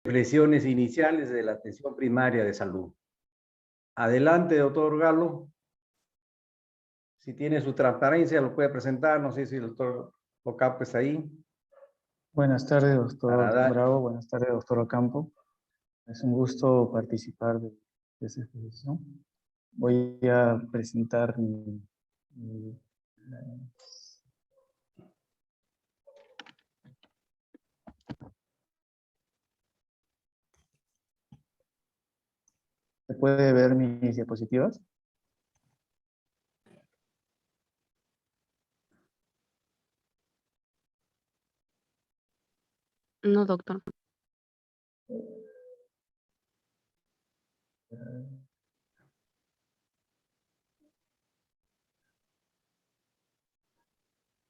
Reflexiones iniciales de la atención primaria de salud. Adelante, doctor Galo. Si tiene su transparencia, lo puede presentar. No sé si el doctor Ocampo está ahí. Buenas tardes, doctor Para Bravo. Buenas tardes, doctor Ocampo. Es un gusto participar de esta exposición. Voy a presentar ¿Se puede ver mis diapositivas? No, doctor.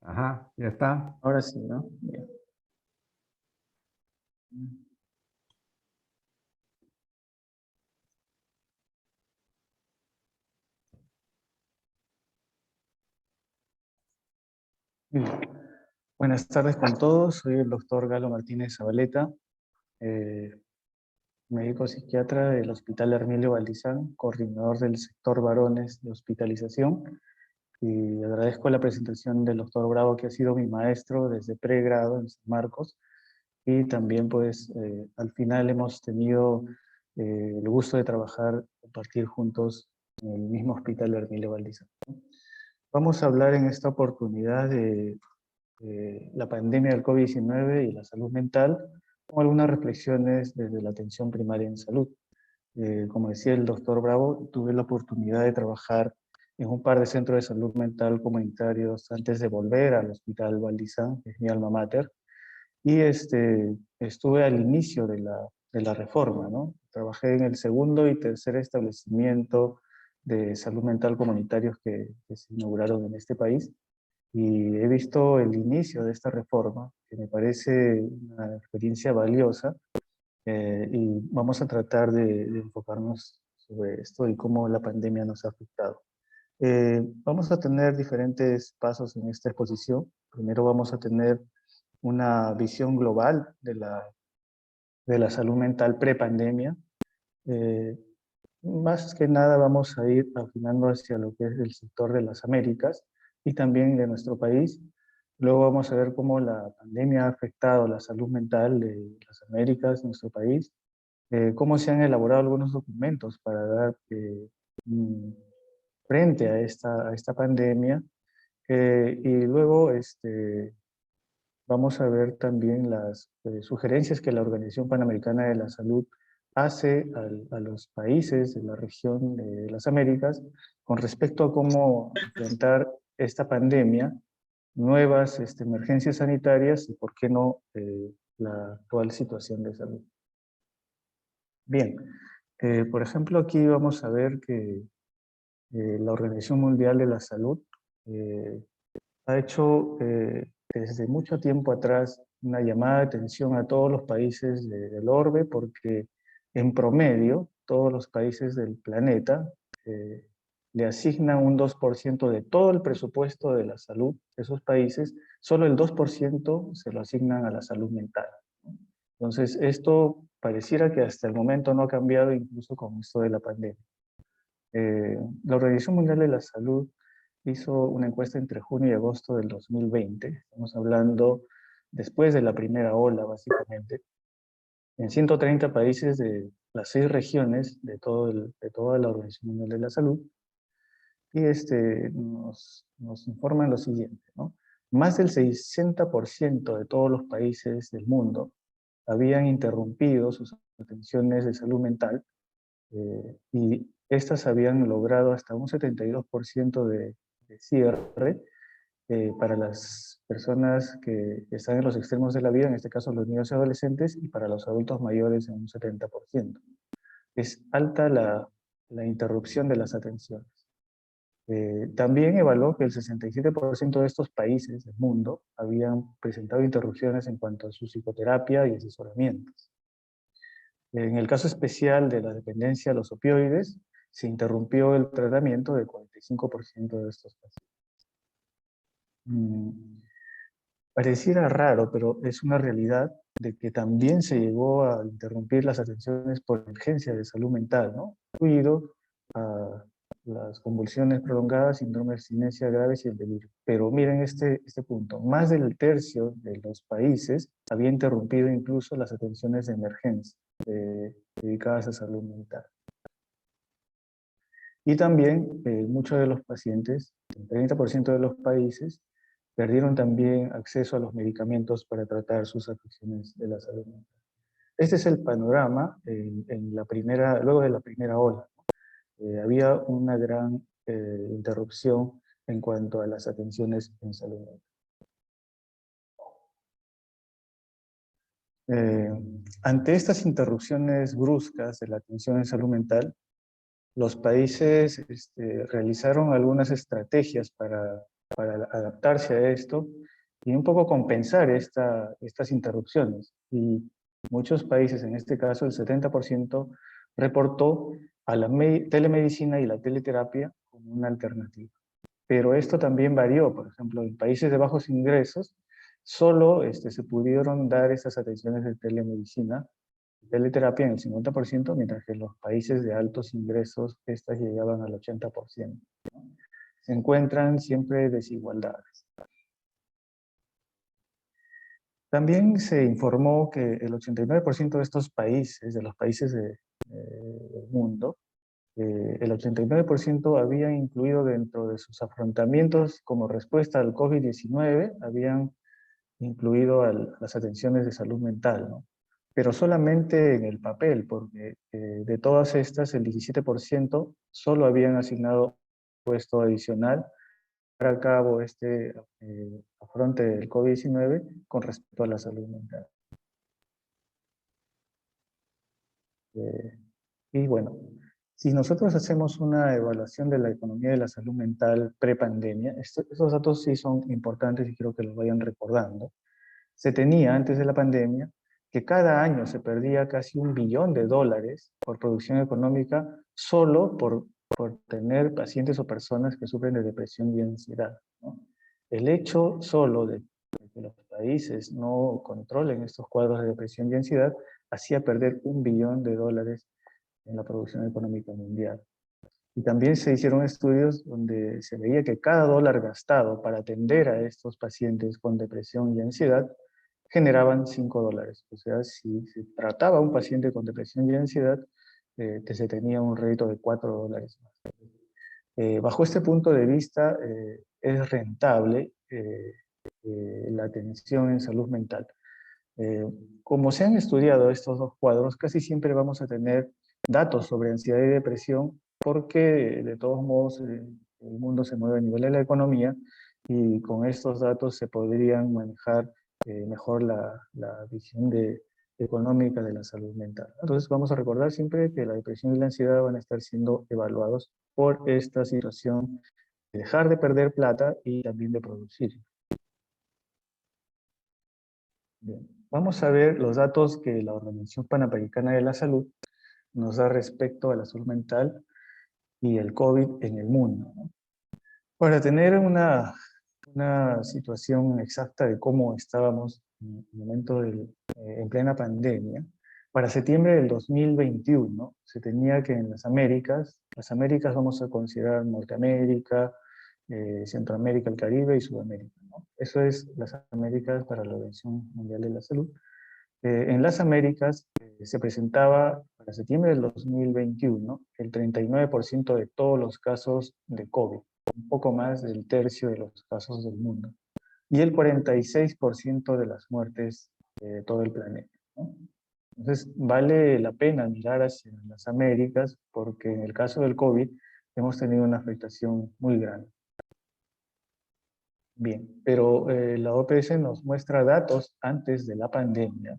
Ajá, ya está. Ahora sí, ¿no? Bien. Bien. Buenas tardes con todos. Soy el doctor Galo Martínez Zabaleta, médico psiquiatra del Hospital Hermilio Valdizán, coordinador del sector varones de hospitalización. Y agradezco la presentación del doctor Bravo, que ha sido mi maestro desde pregrado en San Marcos. Y también, pues, al final hemos tenido el gusto de trabajar, compartir juntos en el mismo Hospital Hermilio Valdizán. Vamos a hablar en esta oportunidad de la pandemia del COVID-19 y la salud mental, con algunas reflexiones desde la atención primaria en salud. Como decía el doctor Bravo, tuve la oportunidad de trabajar en un par de centros de salud mental comunitarios antes de volver al Hospital Valdizán, que es mi alma mater, y estuve al inicio de la reforma, ¿no? Trabajé en el segundo y tercer establecimiento de salud mental comunitarios que se inauguraron en este país, y he visto el inicio de esta reforma, que me parece una experiencia valiosa, y vamos a tratar de enfocarnos sobre esto y cómo la pandemia nos ha afectado. Vamos a tener diferentes pasos en esta exposición. Primero vamos a tener una visión global de la salud mental prepandemia. Más que nada vamos a ir afinando hacia lo que es el sector de las Américas y también de nuestro país. Luego vamos a ver cómo la pandemia ha afectado la salud mental de las Américas, nuestro país, cómo se han elaborado algunos documentos para dar mm, frente a esta pandemia, y luego vamos a ver también las sugerencias que la Organización Panamericana de la Salud hace a los países de la región de las Américas con respecto a cómo enfrentar esta pandemia, nuevas emergencias sanitarias y, por qué no, la actual situación de salud. Bien, por ejemplo, aquí vamos a ver que la Organización Mundial de la Salud ha hecho desde mucho tiempo atrás una llamada de atención a todos los países del orbe, porque en promedio todos los países del planeta le asignan un 2% de todo el presupuesto de la salud de esos países, solo el 2% se lo asignan a la salud mental. Entonces, esto pareciera que hasta el momento no ha cambiado, incluso con esto de la pandemia. La Organización Mundial de la Salud hizo una encuesta entre junio y agosto del 2020, estamos hablando después de la primera ola, básicamente, en 130 países de las 6 regiones de toda la Organización Mundial de la Salud, y nos informan lo siguiente, ¿no? Más del 60% de todos los países del mundo habían interrumpido sus atenciones de salud mental, y estas habían logrado hasta un 72% de cierre para las personas que están en los extremos de la vida, en este caso los niños y adolescentes, y para los adultos mayores en un 70%. Es alta la interrupción de las atenciones. También evaluó que el 67% de estos países del mundo habían presentado interrupciones en cuanto a su psicoterapia y asesoramientos. En el caso especial de la dependencia a los opioides, se interrumpió el tratamiento de 45% de estos pacientes. Pareciera raro, pero es una realidad de que también se llegó a interrumpir las atenciones por urgencia de salud mental, ¿no? Incluido a las convulsiones prolongadas, síndrome de abstinencia graves y el delirio. Pero miren este punto, más del tercio de los países había interrumpido incluso las atenciones de emergencia dedicadas a salud mental. Y también muchos de los pacientes, el 30% de los países, perdieron también acceso a los medicamentos para tratar sus afecciones de la salud mental. Este es el panorama luego de la primera ola. Había una gran interrupción en cuanto a las atenciones en salud mental. Ante estas interrupciones bruscas de la atención en salud mental, los países realizaron algunas estrategias para adaptarse a esto y un poco compensar estas interrupciones. Y muchos países, en este caso el 70%, reportó a la telemedicina y la teleterapia como una alternativa. Pero esto también varió. Por ejemplo, en países de bajos ingresos, solo se pudieron dar estas atenciones de telemedicina, teleterapia en el 50%, mientras que en los países de altos ingresos estas llegaban al 80%. Se encuentran siempre desigualdades. También se informó que el 89% de estos países, de los países del mundo, el 89% había incluido dentro de sus afrontamientos como respuesta al COVID-19, habían incluido las atenciones de salud mental, ¿no? Pero solamente en el papel, porque de todas estas, el 17% solo habían asignado puesto adicional para a cabo afronte del COVID-19 con respecto a la salud mental. Y bueno, si nosotros hacemos una evaluación de la economía de la salud mental pre-pandemia, estos datos sí son importantes y quiero que los vayan recordando. Se tenía antes de la pandemia que cada año se perdía casi $1 billón por producción económica solo por tener pacientes o personas que sufren de depresión y ansiedad, ¿no? El hecho solo de que los países no controlen estos cuadros de depresión y ansiedad hacía perder $1 billón en la producción económica mundial. Y también se hicieron estudios donde se veía que cada dólar gastado para atender a estos pacientes con depresión y ansiedad generaban $5. O sea, si se trataba a un paciente con depresión y ansiedad, se tenía un rédito de $4 más. Bajo este punto de vista, es rentable la atención en salud mental. Como se han estudiado estos dos cuadros, casi siempre vamos a tener datos sobre ansiedad y depresión porque de todos modos el mundo se mueve a nivel de la economía y con estos datos se podrían manejar mejor la visión económica de la salud mental. Entonces vamos a recordar siempre que la depresión y la ansiedad van a estar siendo evaluados por esta situación de dejar de perder plata y también de producir. Bien. Vamos a ver los datos que la Organización Panamericana de la Salud nos da respecto a la salud mental y el COVID en el mundo, ¿no? Para tener una situación exacta de cómo estábamos en el momento en plena pandemia, para septiembre del 2021 se tenía que en las Américas vamos a considerar Norteamérica, Centroamérica, el Caribe y Sudamérica, ¿no? Eso es las Américas para la Organización Mundial de la Salud. En las Américas se presentaba para septiembre del 2021 el 39% de todos los casos de COVID, un poco más del tercio de los casos del mundo, y el 46% de las muertes de todo el planeta, ¿no? Entonces, vale la pena mirar hacia las Américas porque en el caso del COVID hemos tenido una afectación muy grande. Bien, pero la OPS nos muestra datos antes de la pandemia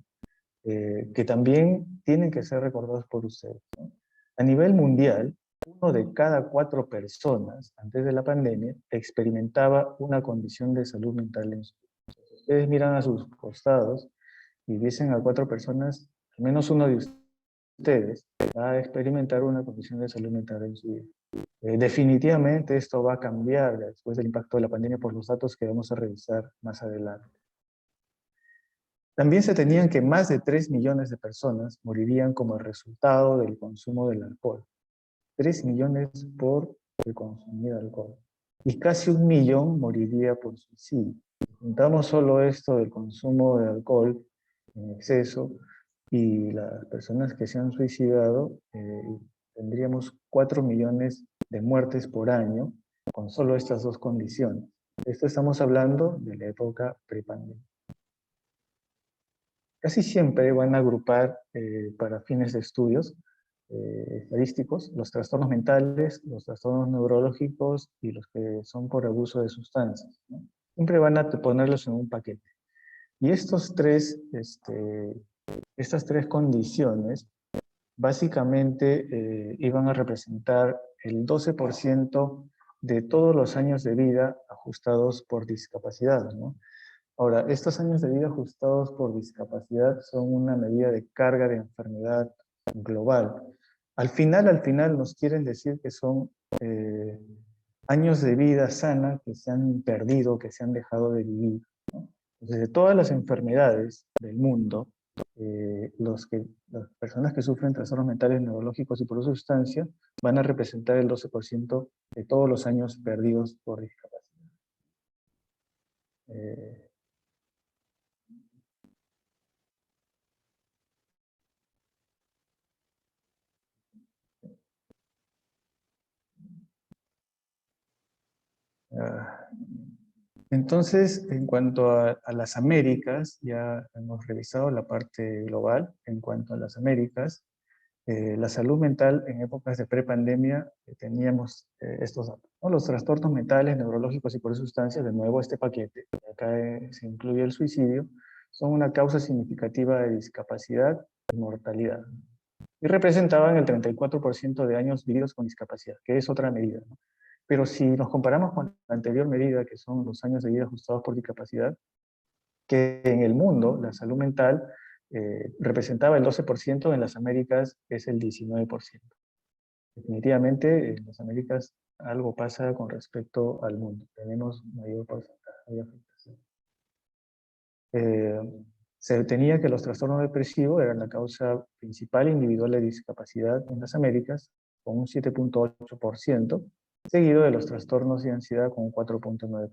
que también tienen que ser recordados por ustedes, ¿no? A nivel mundial, 1 de cada 4 personas antes de la pandemia experimentaba una condición de salud mental en su vida. Si ustedes miran a sus costados y dicen a 4 personas, al menos uno de ustedes va a experimentar una condición de salud mental en su vida. Definitivamente esto va a cambiar después del impacto de la pandemia por los datos que vamos a revisar más adelante. También se tenían que más de 3 millones de personas morirían como resultado del consumo del alcohol. 3 millones por el consumir alcohol. Y casi 1 millón moriría por suicidio. Si juntamos solo esto del consumo de alcohol en exceso y las personas que se han suicidado, tendríamos 4 millones de muertes por año con solo estas dos condiciones. Esto estamos hablando de la época prepandemia. Casi siempre van a agrupar para fines de estudios estadísticos los trastornos mentales, los trastornos neurológicos y los que son por abuso de sustancias, ¿no? Siempre van a ponerlos en un paquete. Y estas tres condiciones básicamente iban a representar el 12% de todos los años de vida ajustados por discapacidad, ¿no? Ahora, estos años de vida ajustados por discapacidad son una medida de carga de enfermedad global. Al final nos quieren decir que son años de vida sana que se han perdido, que se han dejado de vivir, ¿no? Entonces, de todas las enfermedades del mundo, las personas que sufren trastornos mentales neurológicos y por uso de sustancia van a representar el 12% de todos los años perdidos por discapacidad. Ah, Entonces, en cuanto a las Américas, ya hemos revisado la parte global. En cuanto a las Américas, la salud mental en épocas de prepandemia teníamos estos datos, ¿no? Los trastornos mentales, neurológicos y por sustancias, de nuevo este paquete, acá se incluye el suicidio, son una causa significativa de discapacidad y mortalidad. Y representaban el 34% de años vividos con discapacidad, que es otra medida, ¿no? Pero si nos comparamos con la anterior medida, que son los años de vida ajustados por discapacidad, que en el mundo la salud mental representaba el 12%, en las Américas es el 19%. Definitivamente en las Américas algo pasa con respecto al mundo. Tenemos mayor porcentaje de afectación. Se tenía que los trastornos depresivos eran la causa principal individual de discapacidad en las Américas, con un 7.8%, seguido de los trastornos de ansiedad con un 4.9%.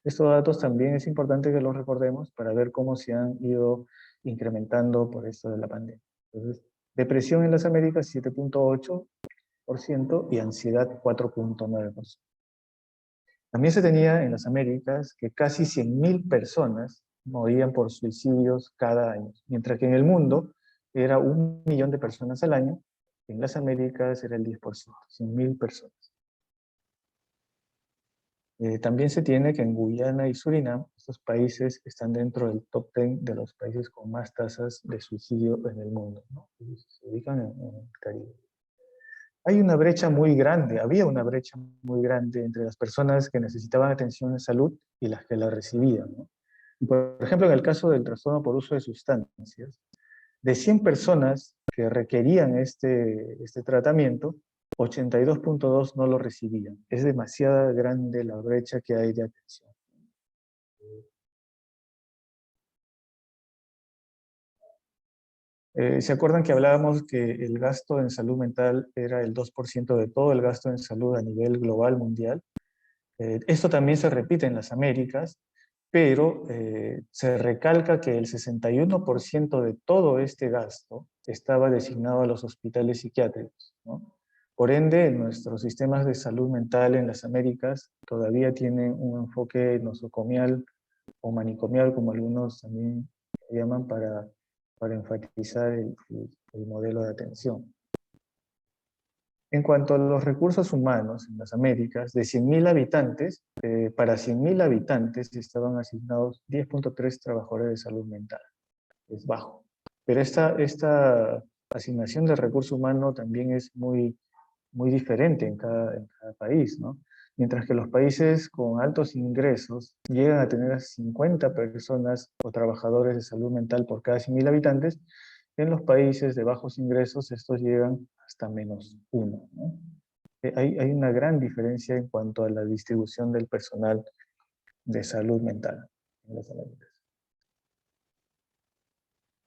Estos datos también es importante que los recordemos para ver cómo se han ido incrementando por esto de la pandemia. Entonces, depresión en las Américas 7.8% y ansiedad 4.9%. También se tenía en las Américas que casi 100.000 personas morían por suicidios cada año, mientras que en el mundo era 1 millón de personas al año, en las Américas era el 10%, 100.000 personas. También se tiene que en Guyana y Surinam, estos países están dentro del top 10 de los países con más tasas de suicidio en el mundo, ¿no? Se ubican en el Caribe. Hay una brecha muy grande, había una brecha muy grande entre las personas que necesitaban atención en salud y las que la recibían, ¿no? Y por ejemplo, en el caso del trastorno por uso de sustancias, de 100 personas que requerían este tratamiento, 82.2 no lo recibían. Es demasiado grande la brecha que hay de atención. ¿Se acuerdan que hablábamos que el gasto en salud mental era el 2% de todo el gasto en salud a nivel global mundial? Esto también se repite en las Américas, pero se recalca que el 61% de todo este gasto estaba designado a los hospitales psiquiátricos, ¿no? Por ende, nuestros sistemas de salud mental en las Américas todavía tienen un enfoque nosocomial o manicomial, como algunos también llaman, para enfatizar el modelo de atención. En cuanto a los recursos humanos en las Américas, de 100.000 habitantes, para 100.000 habitantes estaban asignados 10.3 trabajadores de salud mental. Es bajo. Pero esta asignación de recurso humano también es muy diferente en cada país, ¿no? Mientras que los países con altos ingresos llegan a tener 50 personas o trabajadores de salud mental por cada 100.000 habitantes, en los países de bajos ingresos estos llegan hasta -1, ¿no? Hay una gran diferencia en cuanto a la distribución del personal de salud mental en las Américas.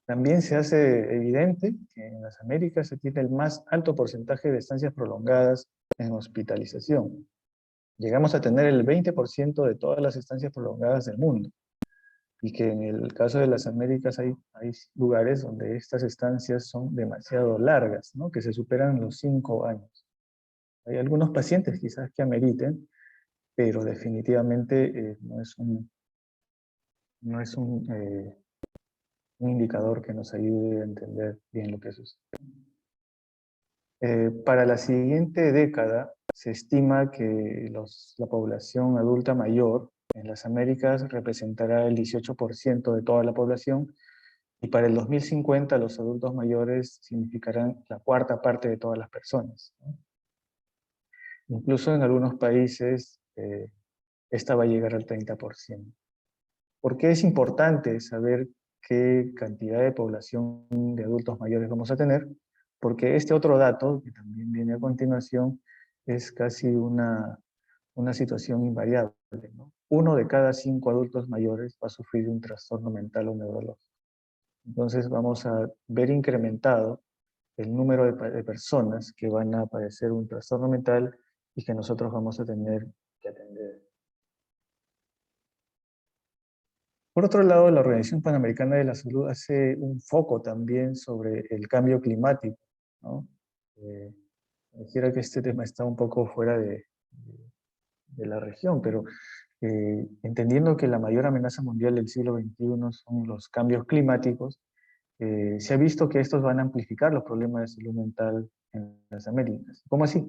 También se hace evidente que en las Américas se tiene el más alto porcentaje de estancias prolongadas en hospitalización. Llegamos a tener el 20% de todas las estancias prolongadas del mundo. Y que en el caso de las Américas hay lugares donde estas estancias son demasiado largas, ¿no? Que se superan los 5 años. Hay algunos pacientes quizás que ameriten, pero definitivamente no es un indicador que nos ayude a entender bien lo que sucede. Para la siguiente década se estima que la población adulta mayor en las Américas representará el 18% de toda la población, y para el 2050 los adultos mayores significarán la cuarta parte de todas las personas, ¿no? Incluso en algunos países esta va a llegar al 30%. ¿Por qué es importante saber qué cantidad de población de adultos mayores vamos a tener? Porque este otro dato, que también viene a continuación, es casi una situación invariable, ¿no? 1 de cada 5 adultos mayores va a sufrir un trastorno mental o neurológico. Entonces vamos a ver incrementado el número de personas que van a padecer un trastorno mental y que nosotros vamos a tener que atender. Por otro lado, la Organización Panamericana de la Salud hace un foco también sobre el cambio climático, ¿no? Pareciera que este tema está un poco fuera de la región, pero entendiendo que la mayor amenaza mundial del siglo XXI son los cambios climáticos, se ha visto que estos van a amplificar los problemas de salud mental en las Américas. ¿Cómo así?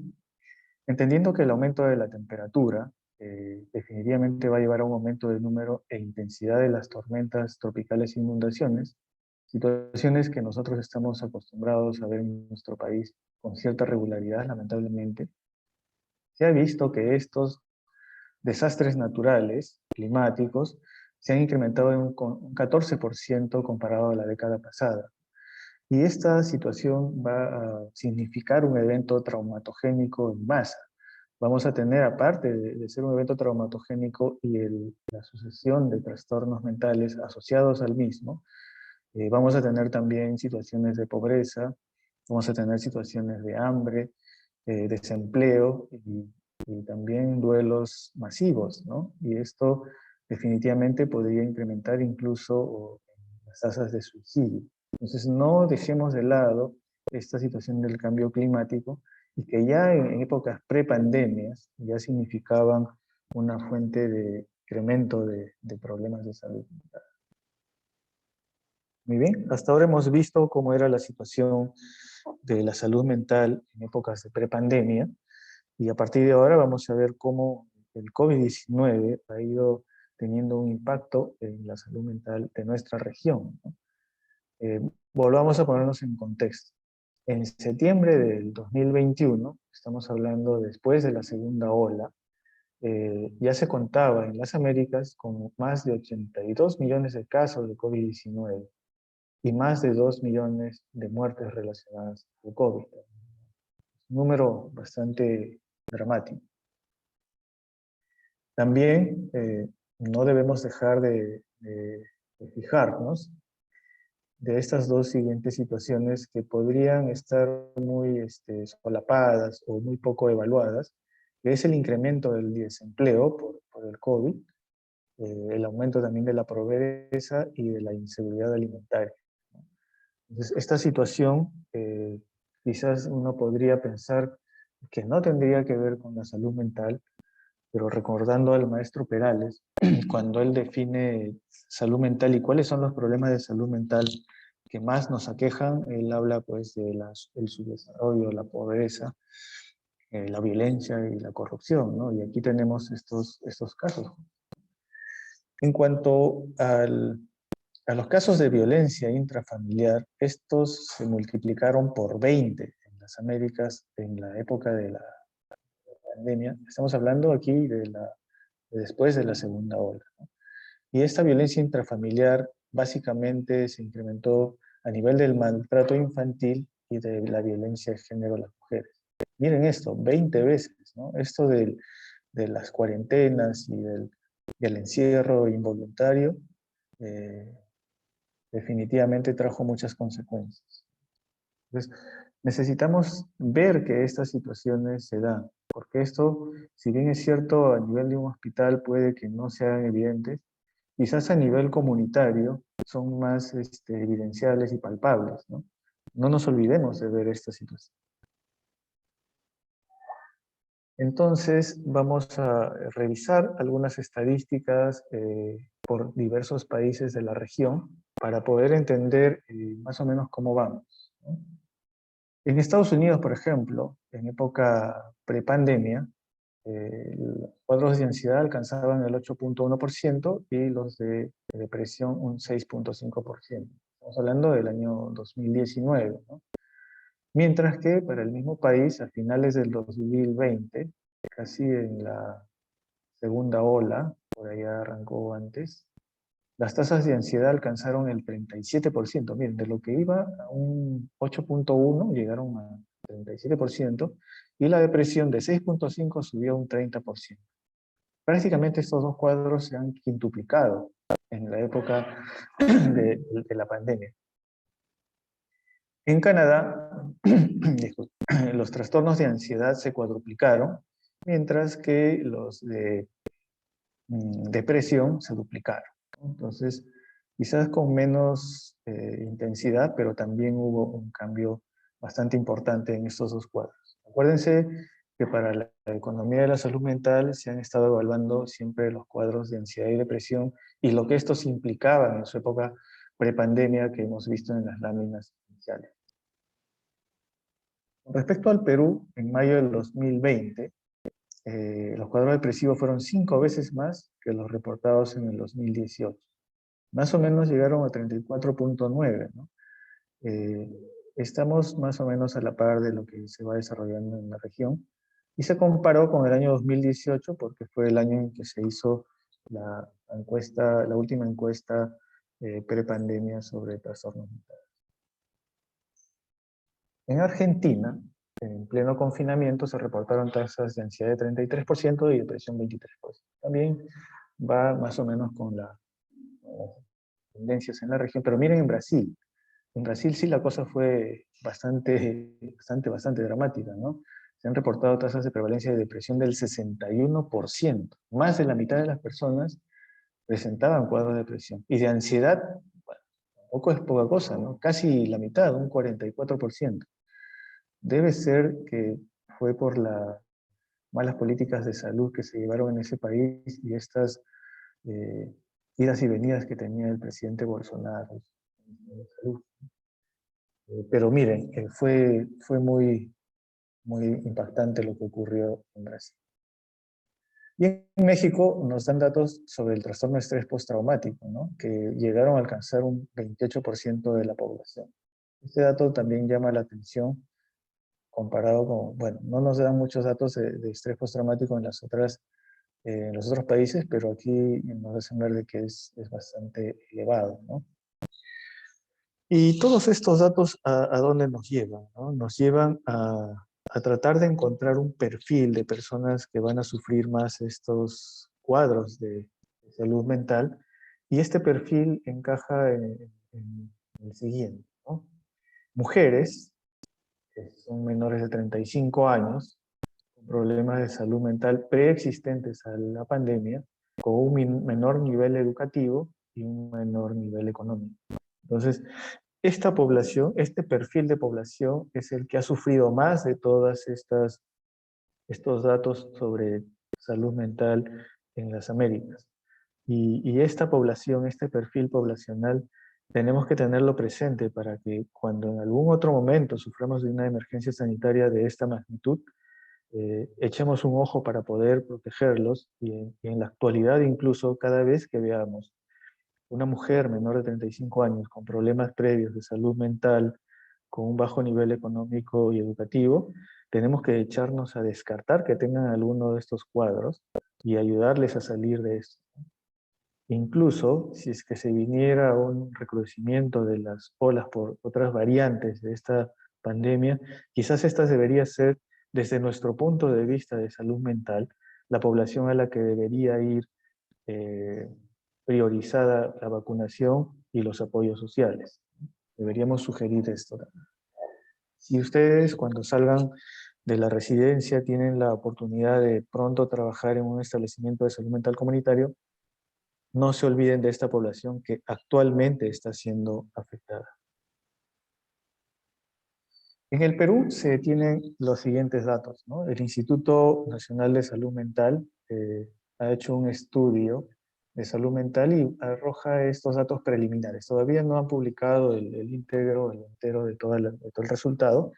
Entendiendo que el aumento de la temperatura definitivamente va a llevar a un aumento del número e intensidad de las tormentas tropicales e inundaciones, situaciones que nosotros estamos acostumbrados a ver en nuestro país con cierta regularidad, lamentablemente. Se ha visto que estos desastres naturales, climáticos, se han incrementado en un 14% comparado a la década pasada. Y esta situación va a significar un evento traumatogénico en masa. Vamos a tener, aparte de ser un evento traumatogénico y la sucesión de trastornos mentales asociados al mismo, vamos a tener también situaciones de pobreza, vamos a tener situaciones de hambre, desempleo y también duelos masivos, ¿no? Y esto definitivamente podría incrementar incluso las tasas de suicidio. Entonces no dejemos de lado esta situación del cambio climático y que ya en épocas prepandemias ya significaban una fuente de incremento de problemas de salud mental. Muy bien, hasta ahora hemos visto cómo era la situación de la salud mental en épocas de prepandemia, y a partir de ahora vamos a ver cómo el COVID-19 ha ido teniendo un impacto en la salud mental de nuestra región, ¿no? Volvamos a ponernos en contexto. En septiembre del 2021, estamos hablando después de la segunda ola, ya se contaba en las Américas con más de 82 millones de casos de COVID-19 y más de 2 millones de muertes relacionadas al COVID. Un número bastante dramático. También no debemos dejar de fijarnos de estas dos siguientes situaciones que podrían estar muy solapadas o muy poco evaluadas, que es el incremento del desempleo por el COVID, el aumento también de la pobreza y de la inseguridad alimentaria. Entonces, esta situación quizás uno podría pensar que no tendría que ver con la salud mental, pero recordando al maestro Perales, cuando él define salud mental y cuáles son los problemas de salud mental que más nos aquejan, él habla pues del subdesarrollo, la pobreza, la violencia y la corrupción, ¿no? Y aquí tenemos estos casos. En cuanto a los casos de violencia intrafamiliar, estos se multiplicaron por 20 en las Américas en la época de la pandemia. Estamos hablando aquí de después de la segunda ola, ¿no? Y esta violencia intrafamiliar básicamente se incrementó a nivel del maltrato infantil y de la violencia de género a las mujeres. Miren esto, 20 veces, ¿no? Esto de las cuarentenas y del encierro involuntario definitivamente trajo muchas consecuencias. Entonces, necesitamos ver que estas situaciones se dan, porque esto, si bien es cierto, a nivel de un hospital puede que no sean evidentes, quizás a nivel comunitario son más evidenciables y palpables, ¿no? No nos olvidemos de ver esta situación. Entonces, vamos a revisar algunas estadísticas por diversos países de la región para poder entender más o menos cómo vamos, ¿no? En Estados Unidos, por ejemplo, en época prepandemia, los cuadros de ansiedad alcanzaban el 8.1% y los de depresión un 6.5%. Estamos hablando del año 2019, ¿no? Mientras que para el mismo país, a finales del 2020, casi en la segunda ola, por allá arrancó antes, las tasas de ansiedad alcanzaron el 37%. Miren, de lo que iba a un 8.1 llegaron a 37%, y la depresión de 6.5 subió a un 30%. Prácticamente estos dos cuadros se han quintuplicado en la época de la pandemia. En Canadá, los trastornos de ansiedad se cuadruplicaron, mientras que los de depresión se duplicaron. Entonces, quizás con menos intensidad, pero también hubo un cambio bastante importante en estos dos cuadros. Acuérdense que para la economía de la salud mental se han estado evaluando siempre los cuadros de ansiedad y depresión y lo que estos implicaban en su época prepandemia que hemos visto en las láminas iniciales. Con respecto al Perú, en mayo del 2020, los cuadros depresivos fueron 5 veces más que los reportados en el 2018. Más o menos llegaron a 34.9, ¿no? Estamos más o menos a la par de lo que se va desarrollando en la región. Y se comparó con el año 2018 porque fue el año en que se hizo la última encuesta prepandemia sobre trastornos mentales. En Argentina, en pleno confinamiento, se reportaron tasas de ansiedad de 33% y depresión 23%. También va más o menos con las tendencias en la región. Pero miren en Brasil. En Brasil sí la cosa fue bastante dramática, ¿no? Se han reportado tasas de prevalencia de depresión del 61%. Más de la mitad de las personas presentaban cuadros de depresión. Y de ansiedad, bueno, tampoco es poca cosa, ¿no? Casi la mitad, un 44%. Debe ser que fue por las malas políticas de salud que se llevaron en ese país y estas idas y venidas que tenía el presidente Bolsonaro. Pero miren, fue muy impactante lo que ocurrió en Brasil. Y en México nos dan datos sobre el trastorno de estrés postraumático, ¿no? Que llegaron a alcanzar un 28% de la población. Este dato también llama la atención comparado con, bueno, no nos dan muchos datos de estrés postraumático en los otros países, pero aquí nos hacen ver de que es bastante elevado, ¿no? Y todos estos datos, ¿a dónde nos llevan, ¿no? Nos llevan a tratar de encontrar un perfil de personas que van a sufrir más estos cuadros de salud mental, y este perfil encaja en el siguiente, ¿no? Mujeres que son menores de 35 años, con problemas de salud mental preexistentes a la pandemia, con un menor nivel educativo y un menor nivel económico. Entonces, esta población, este perfil de población es el que ha sufrido más de todas estos datos sobre salud mental en las Américas. Y esta población, este perfil poblacional, tenemos que tenerlo presente para que cuando en algún otro momento suframos de una emergencia sanitaria de esta magnitud, echemos un ojo para poder protegerlos y en la actualidad incluso cada vez que veamos una mujer menor de 35 años con problemas previos de salud mental, con un bajo nivel económico y educativo, tenemos que echarnos a descartar que tengan alguno de estos cuadros y ayudarles a salir de esto. Incluso si es que se viniera un recrudecimiento de las olas por otras variantes de esta pandemia, quizás estas debería ser, desde nuestro punto de vista de salud mental, la población a la que debería ir priorizada la vacunación y los apoyos sociales. Deberíamos sugerir esto también. Si ustedes cuando salgan de la residencia tienen la oportunidad de pronto trabajar en un establecimiento de salud mental comunitario, no se olviden de esta población que actualmente está siendo afectada. En el Perú se tienen los siguientes datos, ¿no? El Instituto Nacional de Salud Mental ha hecho un estudio de salud mental y arroja estos datos preliminares. Todavía no han publicado el entero de todo el resultado,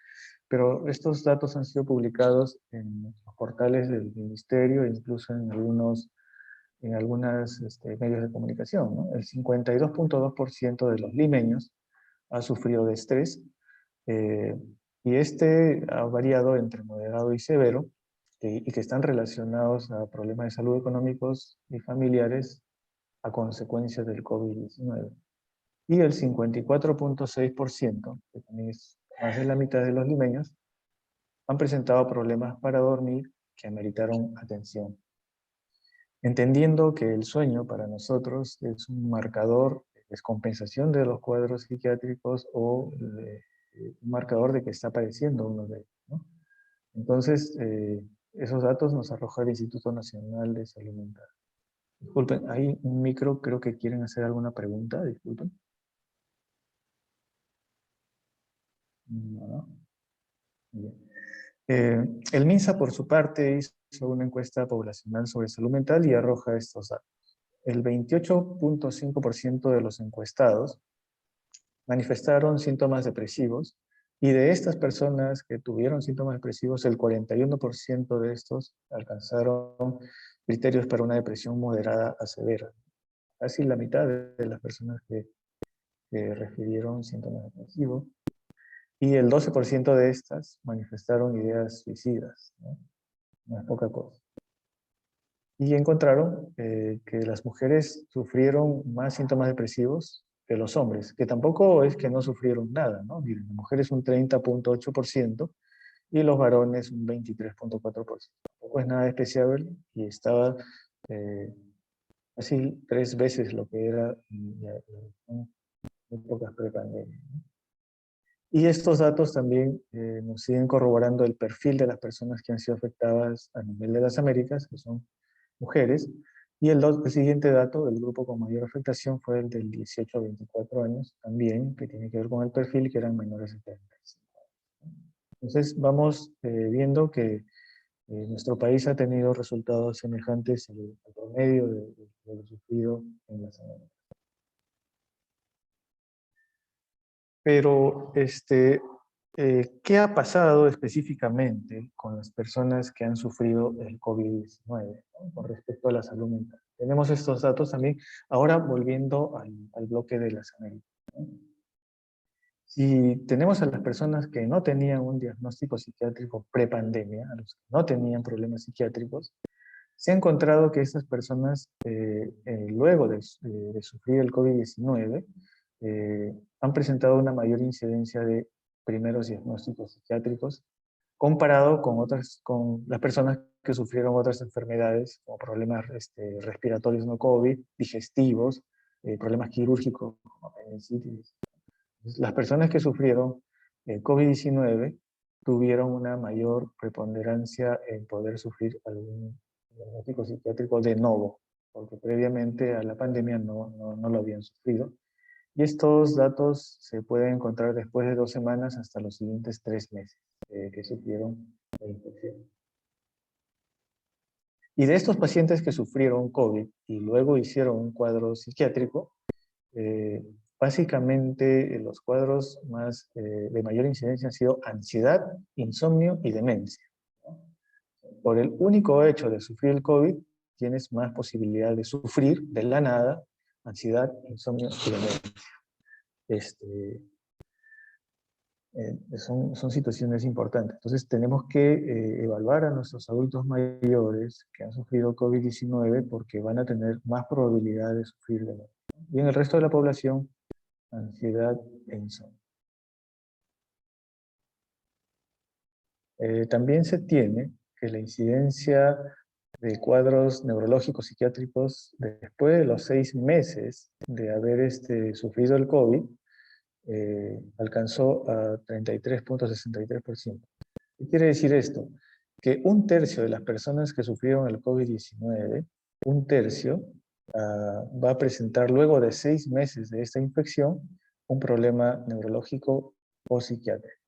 pero estos datos han sido publicados en los portales del ministerio e incluso en algunos medios de comunicación, ¿no? El 52.2% de los limeños ha sufrido de estrés, eh, y este ha variado entre moderado y severo, y que están relacionados a problemas de salud económicos y familiares a consecuencia del COVID-19. Y el 54.6%, que también es más de la mitad de los limeños, han presentado problemas para dormir que ameritaron atención. Entendiendo que el sueño para nosotros es un marcador de descompensación de los cuadros psiquiátricos o un marcador de que está padeciendo uno de ellos, ¿no? Entonces, esos datos nos arroja el Instituto Nacional de Salud Mental. Disculpen, hay un micro, creo que quieren hacer alguna pregunta, disculpen. No. Bien. El MINSA, por su parte, hizo una encuesta poblacional sobre salud mental y arroja estos datos. El 28.5% de los encuestados manifestaron síntomas depresivos, y de estas personas que tuvieron síntomas depresivos, el 41% de estos alcanzaron criterios para una depresión moderada a severa. Casi la mitad de las personas que refirieron síntomas depresivos, y el 12% de estas manifestaron ideas suicidas, ¿no? No es poca cosa. Y encontraron que las mujeres sufrieron más síntomas depresivos que los hombres, que tampoco es que no sufrieron nada, ¿no? Miren, las mujeres un 30.8% y los varones un 23.4%. Tampoco es nada especial y estaba casi 3 veces lo que era en épocas prepandemia, ¿no? Y estos datos también nos siguen corroborando el perfil de las personas que han sido afectadas a nivel de las Américas, que son mujeres, y el siguiente dato del grupo con mayor afectación fue el del 18 a 24 años, también, que tiene que ver con el perfil, que eran menores de 35 años. Entonces, vamos viendo que nuestro país ha tenido resultados semejantes al promedio de lo sufrido en las Américas. Pero, ¿qué ha pasado específicamente con las personas que han sufrido el COVID-19, ¿no? Con respecto a la salud mental? Tenemos estos datos también, ahora volviendo al bloque de las Américas, ¿no? Si tenemos a las personas que no tenían un diagnóstico psiquiátrico prepandemia, a los que no tenían problemas psiquiátricos, se ha encontrado que estas personas, luego de sufrir el COVID-19, han presentado una mayor incidencia de primeros diagnósticos psiquiátricos comparado con las personas que sufrieron otras enfermedades, como problemas respiratorios no COVID, digestivos, problemas quirúrgicos como apendicitis. Las personas que sufrieron COVID-19 tuvieron una mayor preponderancia en poder sufrir algún diagnóstico psiquiátrico de novo, porque previamente a la pandemia no lo habían sufrido. Y estos datos se pueden encontrar después de 2 semanas hasta los siguientes 3 meses que sufrieron la infección. Y de estos pacientes que sufrieron COVID y luego hicieron un cuadro psiquiátrico, básicamente los cuadros de mayor incidencia han sido ansiedad, insomnio y demencia, ¿no? Por el único hecho de sufrir el COVID, tienes más posibilidad de sufrir de la nada ansiedad, insomnio y demencia. Son situaciones importantes. Entonces tenemos que evaluar a nuestros adultos mayores que han sufrido COVID-19 porque van a tener más probabilidad de sufrir de nuevo. Y en el resto de la población, ansiedad e insomnio. También se tiene que la incidencia de cuadros neurológicos psiquiátricos después de los 6 meses de haber sufrido el COVID, alcanzó a 33.63%. ¿Qué quiere decir esto? Que un tercio de las personas que sufrieron el COVID-19, un tercio, va a presentar luego de 6 meses de esta infección un problema neurológico o psiquiátrico,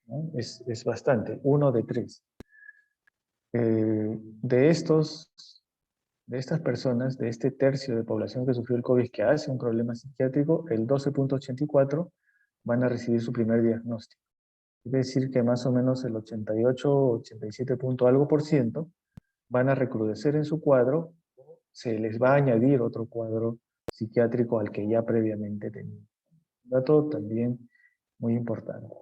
¿no? Es bastante, 1 de 3. De estas personas, de este tercio de población que sufrió el COVID que hace un problema psiquiátrico, el 12.84 van a recibir su primer diagnóstico. Quiere decir que más o menos el 88, 87 punto algo por ciento van a recrudecer en su cuadro, se les va a añadir otro cuadro psiquiátrico al que ya previamente tenían. Un dato también muy importante.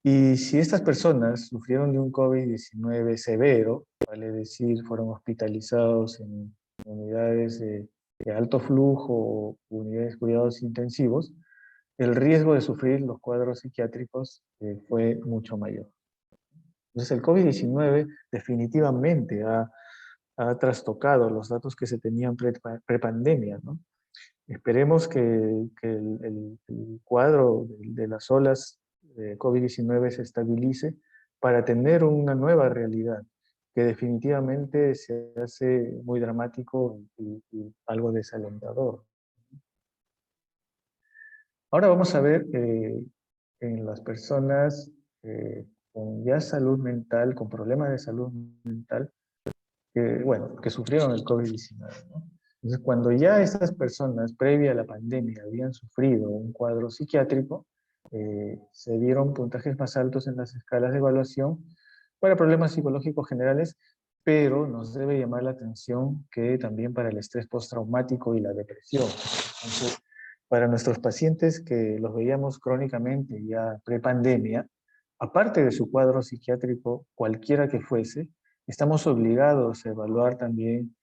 Y si estas personas sufrieron de un COVID-19 severo, vale decir, fueron hospitalizados en unidades de alto flujo o unidades de cuidados intensivos, el riesgo de sufrir los cuadros psiquiátricos fue mucho mayor. Entonces el COVID-19 definitivamente ha trastocado los datos que se tenían prepandemia, ¿no? Esperemos que el cuadro de las olas de COVID-19 se estabilice para tener una nueva realidad que definitivamente se hace muy dramático y algo desalentador. Ahora vamos a ver en las personas con ya salud mental, con problemas de salud mental, que sufrieron el COVID-19, ¿no? Entonces, cuando ya estas personas, previa a la pandemia, habían sufrido un cuadro psiquiátrico, se dieron puntajes más altos en las escalas de evaluación para problemas psicológicos generales, pero nos debe llamar la atención que también para el estrés postraumático y la depresión. Entonces, para nuestros pacientes que los veíamos crónicamente ya prepandemia, aparte de su cuadro psiquiátrico, cualquiera que fuese, estamos obligados a evaluar también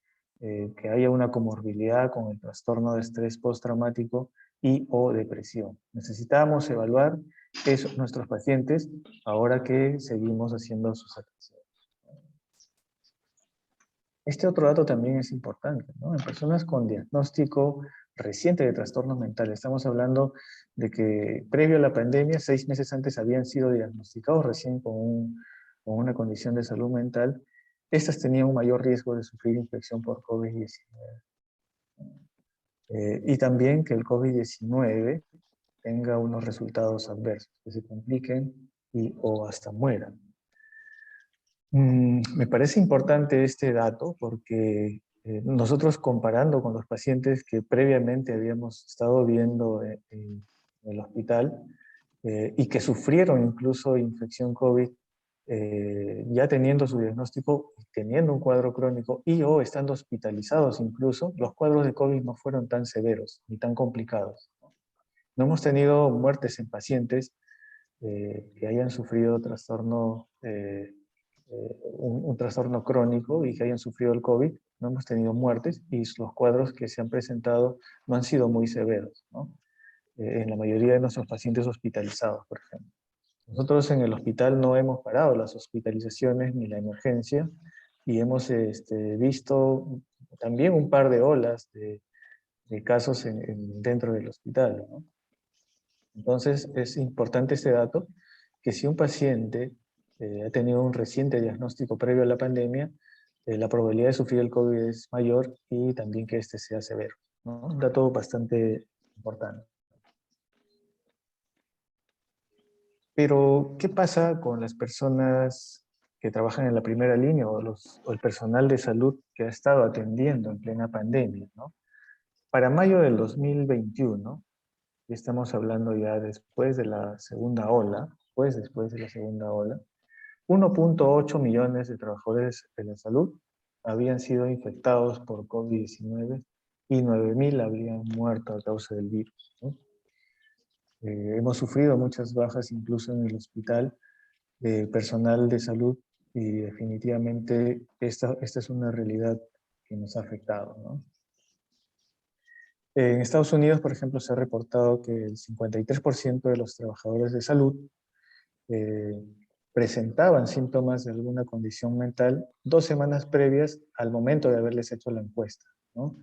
que haya una comorbilidad con el trastorno de estrés postraumático y o depresión. Necesitamos evaluar eso nuestros pacientes ahora que seguimos haciendo sus atenciones. Este otro dato también es importante, ¿no? En personas con diagnóstico reciente de trastornos mentales, estamos hablando de que previo a la pandemia, 6 meses antes habían sido diagnosticados recién con una condición de salud mental, estas tenían un mayor riesgo de sufrir infección por COVID-19. Y también que el COVID-19 tenga unos resultados adversos, que se compliquen o hasta mueran. Me parece importante este dato porque nosotros comparando con los pacientes que previamente habíamos estado viendo en el hospital y que sufrieron incluso infección COVID, ya teniendo su diagnóstico, teniendo un cuadro crónico y o estando hospitalizados incluso, los cuadros de COVID no fueron tan severos ni tan complicados. No hemos tenido muertes en pacientes que hayan sufrido trastorno un trastorno crónico y que hayan sufrido el COVID, no hemos tenido muertes y los cuadros que se han presentado no han sido muy severos, ¿no? En la mayoría de nuestros pacientes hospitalizados, por ejemplo. Nosotros en el hospital no hemos parado las hospitalizaciones ni la emergencia y hemos visto también un par de olas de casos dentro del hospital, ¿no? Entonces es importante este dato, que si un paciente ha tenido un reciente diagnóstico previo a la pandemia, la probabilidad de sufrir el COVID es mayor y también que este sea severo, ¿no? Un dato bastante importante. Pero, ¿qué pasa con las personas que trabajan en la primera línea o el personal de salud que ha estado atendiendo en plena pandemia, ¿no? Para mayo del 2021, y estamos hablando ya después de la segunda ola, pues después de la segunda ola, 1.8 millones de trabajadores de la salud habían sido infectados por COVID-19 y 9.000 habrían muerto a causa del virus, ¿no? Hemos sufrido muchas bajas incluso en el hospital de personal de salud y definitivamente esta es una realidad que nos ha afectado, ¿no? En Estados Unidos, por ejemplo, se ha reportado que el 53% de los trabajadores de salud presentaban síntomas de alguna condición mental 2 semanas previas al momento de haberles hecho la encuesta, ¿no?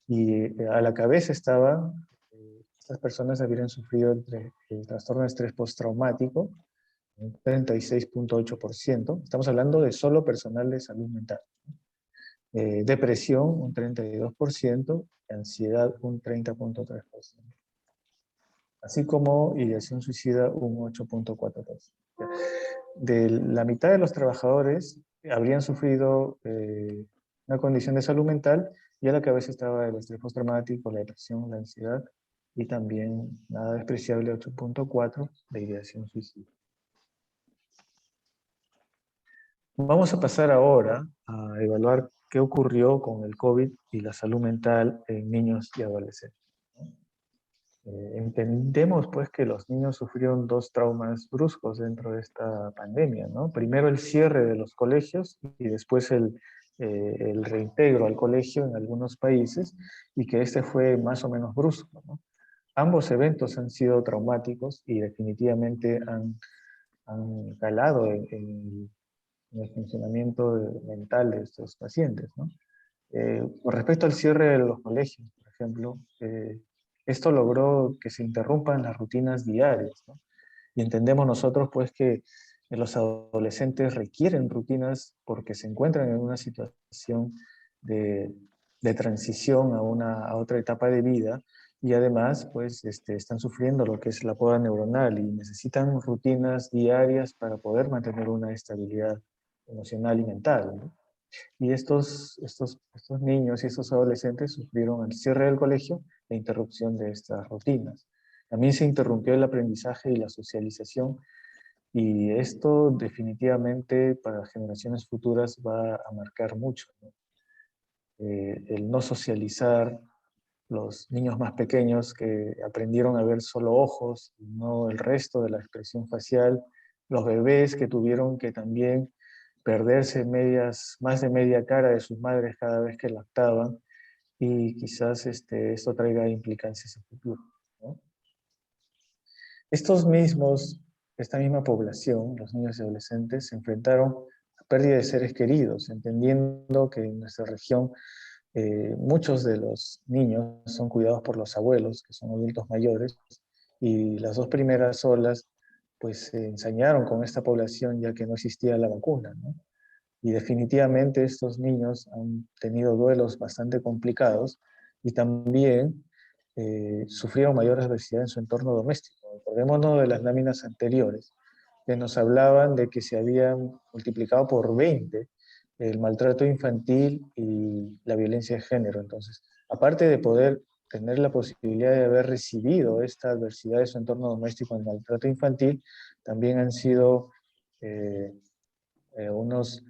Y a la cabeza estaban, estas personas habían sufrido el trastorno de estrés postraumático, un 36,8%. Estamos hablando de solo personal de salud mental. Depresión, un 32%, ansiedad, un 30,3%. Así como ideación suicida, un 8,4%. De la mitad de los trabajadores habrían sufrido una condición de salud mental, y a la cabeza estaba el estrés postraumático, la depresión, la ansiedad, y también, nada despreciable, 8,4% de ideación suicida. Vamos a pasar ahora a evaluar qué ocurrió con el COVID y la salud mental en niños y adolescentes. Entendemos pues que los niños sufrieron 2 traumas bruscos dentro de esta pandemia, ¿no? Primero el cierre de los colegios y después el reintegro al colegio en algunos países, y que este fue más o menos brusco, ¿no? Ambos eventos han sido traumáticos y definitivamente han calado en el funcionamiento mental de estos pacientes, ¿no? Con respecto al cierre de los colegios, por ejemplo, esto logró que se interrumpan las rutinas diarias, ¿no? Y entendemos nosotros pues que los adolescentes requieren rutinas porque se encuentran en una situación de, de transición a otra etapa de vida, y además pues están sufriendo lo que es la poda neuronal y necesitan rutinas diarias para poder mantener una estabilidad emocional y mental, ¿no? Y estos niños y estos adolescentes sufrieron el cierre del colegio e interrupción de estas rutinas. También se interrumpió el aprendizaje y la socialización, y esto definitivamente para generaciones futuras va a marcar mucho, ¿no? El no socializar, los niños más pequeños que aprendieron a ver solo ojos y no el resto de la expresión facial, los bebés que tuvieron que también perderse más de media cara de sus madres cada vez que lactaban, y quizás esto traiga implicancias a futuro, ¿no? Esta misma población, los niños y adolescentes, se enfrentaron a pérdida de seres queridos, entendiendo que en nuestra región muchos de los niños son cuidados por los abuelos, que son adultos mayores, y las 2 primeras olas pues se ensañaron con esta población ya que no existía la vacuna, ¿no? Y definitivamente estos niños han tenido duelos bastante complicados, y también sufrieron mayor adversidad en su entorno doméstico. Acordémonos de las láminas anteriores, que nos hablaban de que se habían multiplicado por 20 el maltrato infantil y la violencia de género. Entonces, aparte de poder tener la posibilidad de haber recibido esta adversidad de su entorno doméstico, el maltrato infantil, también han sido eh, unos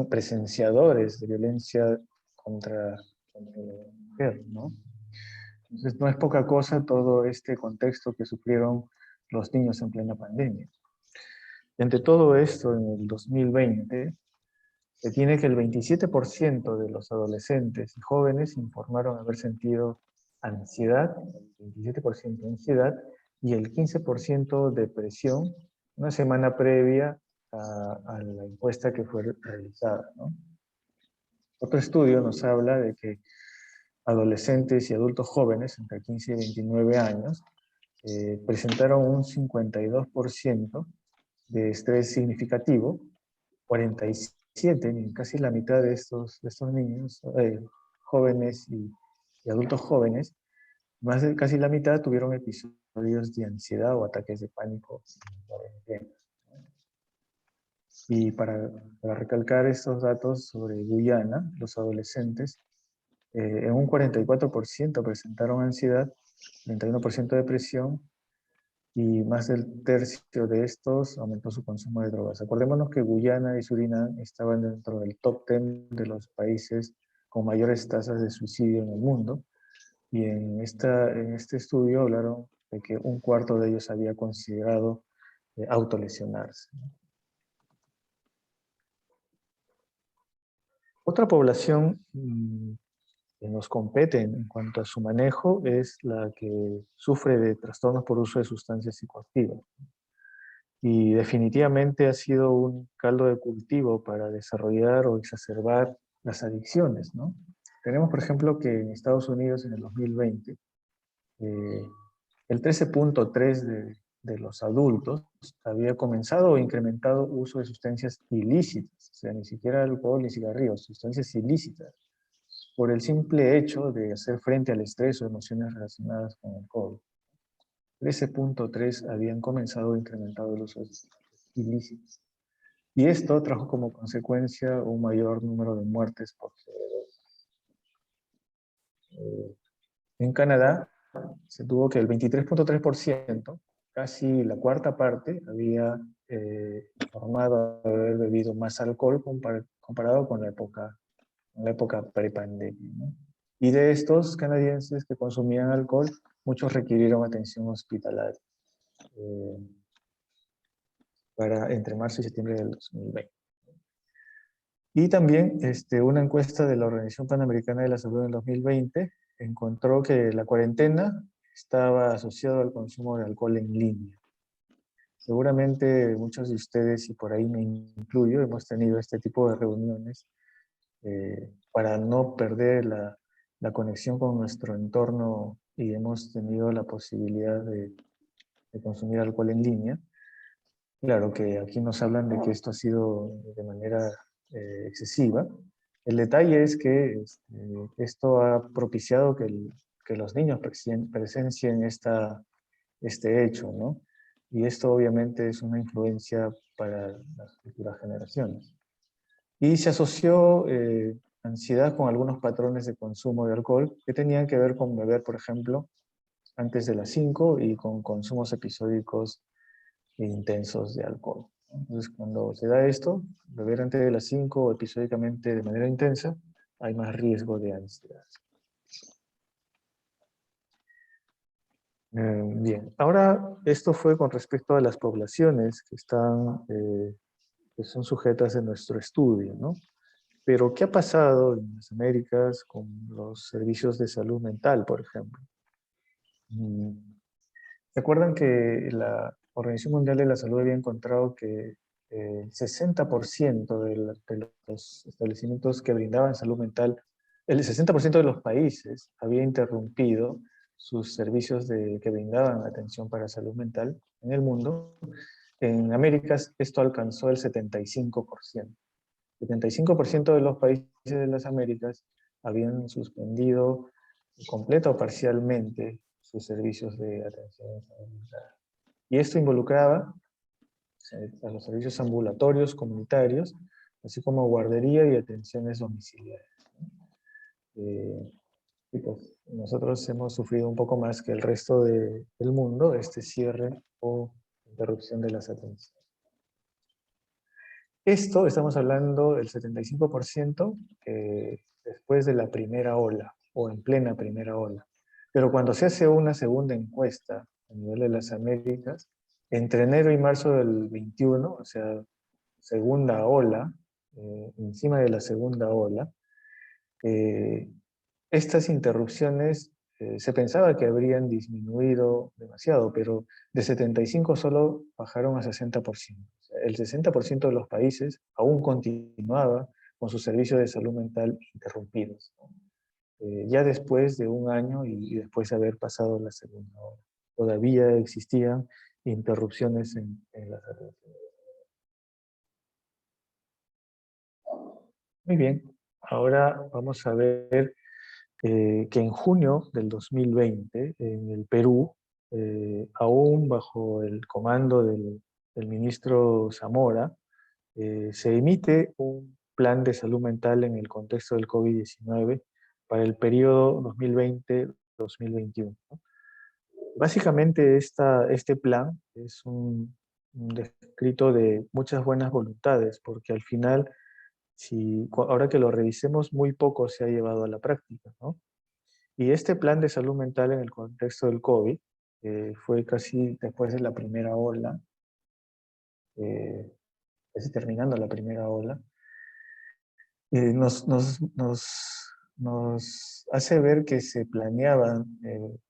presenciadores de violencia contra la mujer, ¿no? Entonces, no es poca cosa todo este contexto que sufrieron los niños en plena pandemia. Y ante todo esto, en el 2020, se tiene que el 27% de los adolescentes y jóvenes informaron haber sentido ansiedad, el 27% ansiedad y el 15% depresión una semana previa a la encuesta que fue realizada, ¿no? Otro estudio nos habla de que adolescentes y adultos jóvenes entre 15 y 29 años presentaron un 52% de estrés significativo, 47, casi la mitad de estos niños, jóvenes y adultos jóvenes, más de casi la mitad tuvieron episodios de ansiedad o ataques de pánico. Y para recalcar estos datos sobre Guyana, los adolescentes en un 44% presentaron ansiedad, 31% depresión, y más del tercio de estos aumentó su consumo de drogas. Acordémonos que Guyana y Surinam estaban dentro del top 10 de los países con mayores tasas de suicidio en el mundo, y en este estudio hablaron de que un cuarto de ellos había considerado autolesionarse. Otra población que nos compete en cuanto a su manejo es la que sufre de trastornos por uso de sustancias psicoactivas. y definitivamente ha sido un caldo de cultivo para desarrollar o exacerbar las adicciones, ¿no? Tenemos, por ejemplo, que en Estados Unidos en el 2020, el 13.3 de los adultos había comenzado o incrementado uso de sustancias ilícitas, o sea, ni siquiera alcohol ni cigarrillos, sustancias ilícitas, por el simple hecho de hacer frente al estrés o emociones relacionadas con el COVID. 13.3 habían comenzado o incrementado el uso de sustancias ilícitas. Y esto trajo como consecuencia un mayor número de muertes por sobredosis. En Canadá se tuvo que el 23.3%, casi la cuarta parte, había informado haber bebido más alcohol comparado con la época prepandemia, ¿no? Y de estos canadienses que consumían alcohol, muchos requirieron atención hospitalaria entre marzo y septiembre del 2020. Y también una encuesta de la Organización Panamericana de la Salud en el 2020 encontró que la cuarentena estaba asociada al consumo de alcohol en línea. Seguramente muchos de ustedes, y por ahí me incluyo, hemos tenido este tipo de reuniones para no perder la conexión con nuestro entorno y hemos tenido la posibilidad de consumir alcohol en línea. Claro que aquí nos hablan de que esto ha sido de manera excesiva. El detalle es que esto ha propiciado que los niños presencien este hecho, ¿no? Y esto obviamente es una influencia para las futuras generaciones. Y se asoció ansiedad con algunos patrones de consumo de alcohol que tenían que ver con beber, por ejemplo, antes de las 5 y con consumos episódicos e intensos de alcohol. Entonces, cuando se da esto, beber antes de las 5 o episódicamente de manera intensa, hay más riesgo de ansiedad. Bien, ahora esto fue con respecto a las poblaciones que son sujetas a nuestro estudio, ¿no? Pero, ¿qué ha pasado en las Américas con los servicios de salud mental, por ejemplo? ¿Se acuerdan que la Organización Mundial de la Salud había encontrado que el 60% de los establecimientos que brindaban salud mental, el 60% de los países había interrumpido sus servicios que brindaban atención para salud mental en el mundo? En Américas esto alcanzó el 75%. 75% de los países de las Américas habían suspendido completa o parcialmente sus servicios de atención mental. Y esto involucraba a los servicios ambulatorios, comunitarios, así como guardería y atenciones domiciliarias. Y pues nosotros hemos sufrido un poco más que el resto del mundo este cierre o interrupción de las atenciones. Esto estamos hablando del 75% después de la primera ola o en plena primera ola. Pero cuando se hace una segunda encuesta a nivel de las Américas, entre enero y marzo del 21, o sea, segunda ola, encima de la segunda ola, estas interrupciones se pensaba que habrían disminuido demasiado, pero de 75 solo bajaron a 60%. O sea, el 60% de los países aún continuaba con sus servicios de salud mental interrumpidos, ¿no? Ya después de un año y después de haber pasado la segunda ola. Todavía existían interrupciones en las atenciones. Muy bien, ahora vamos a ver que en junio del 2020, en el Perú, aún bajo el comando del ministro Zamora, se emite un plan de salud mental en el contexto del COVID-19 para el periodo 2020-2021, ¿no? Básicamente este plan es un descrito de muchas buenas voluntades, porque al final, ahora que lo revisemos, muy poco se ha llevado a la práctica, ¿no? Y este plan de salud mental en el contexto del COVID fue casi después de la primera ola, casi terminando la primera ola, nos hace ver que se planeaban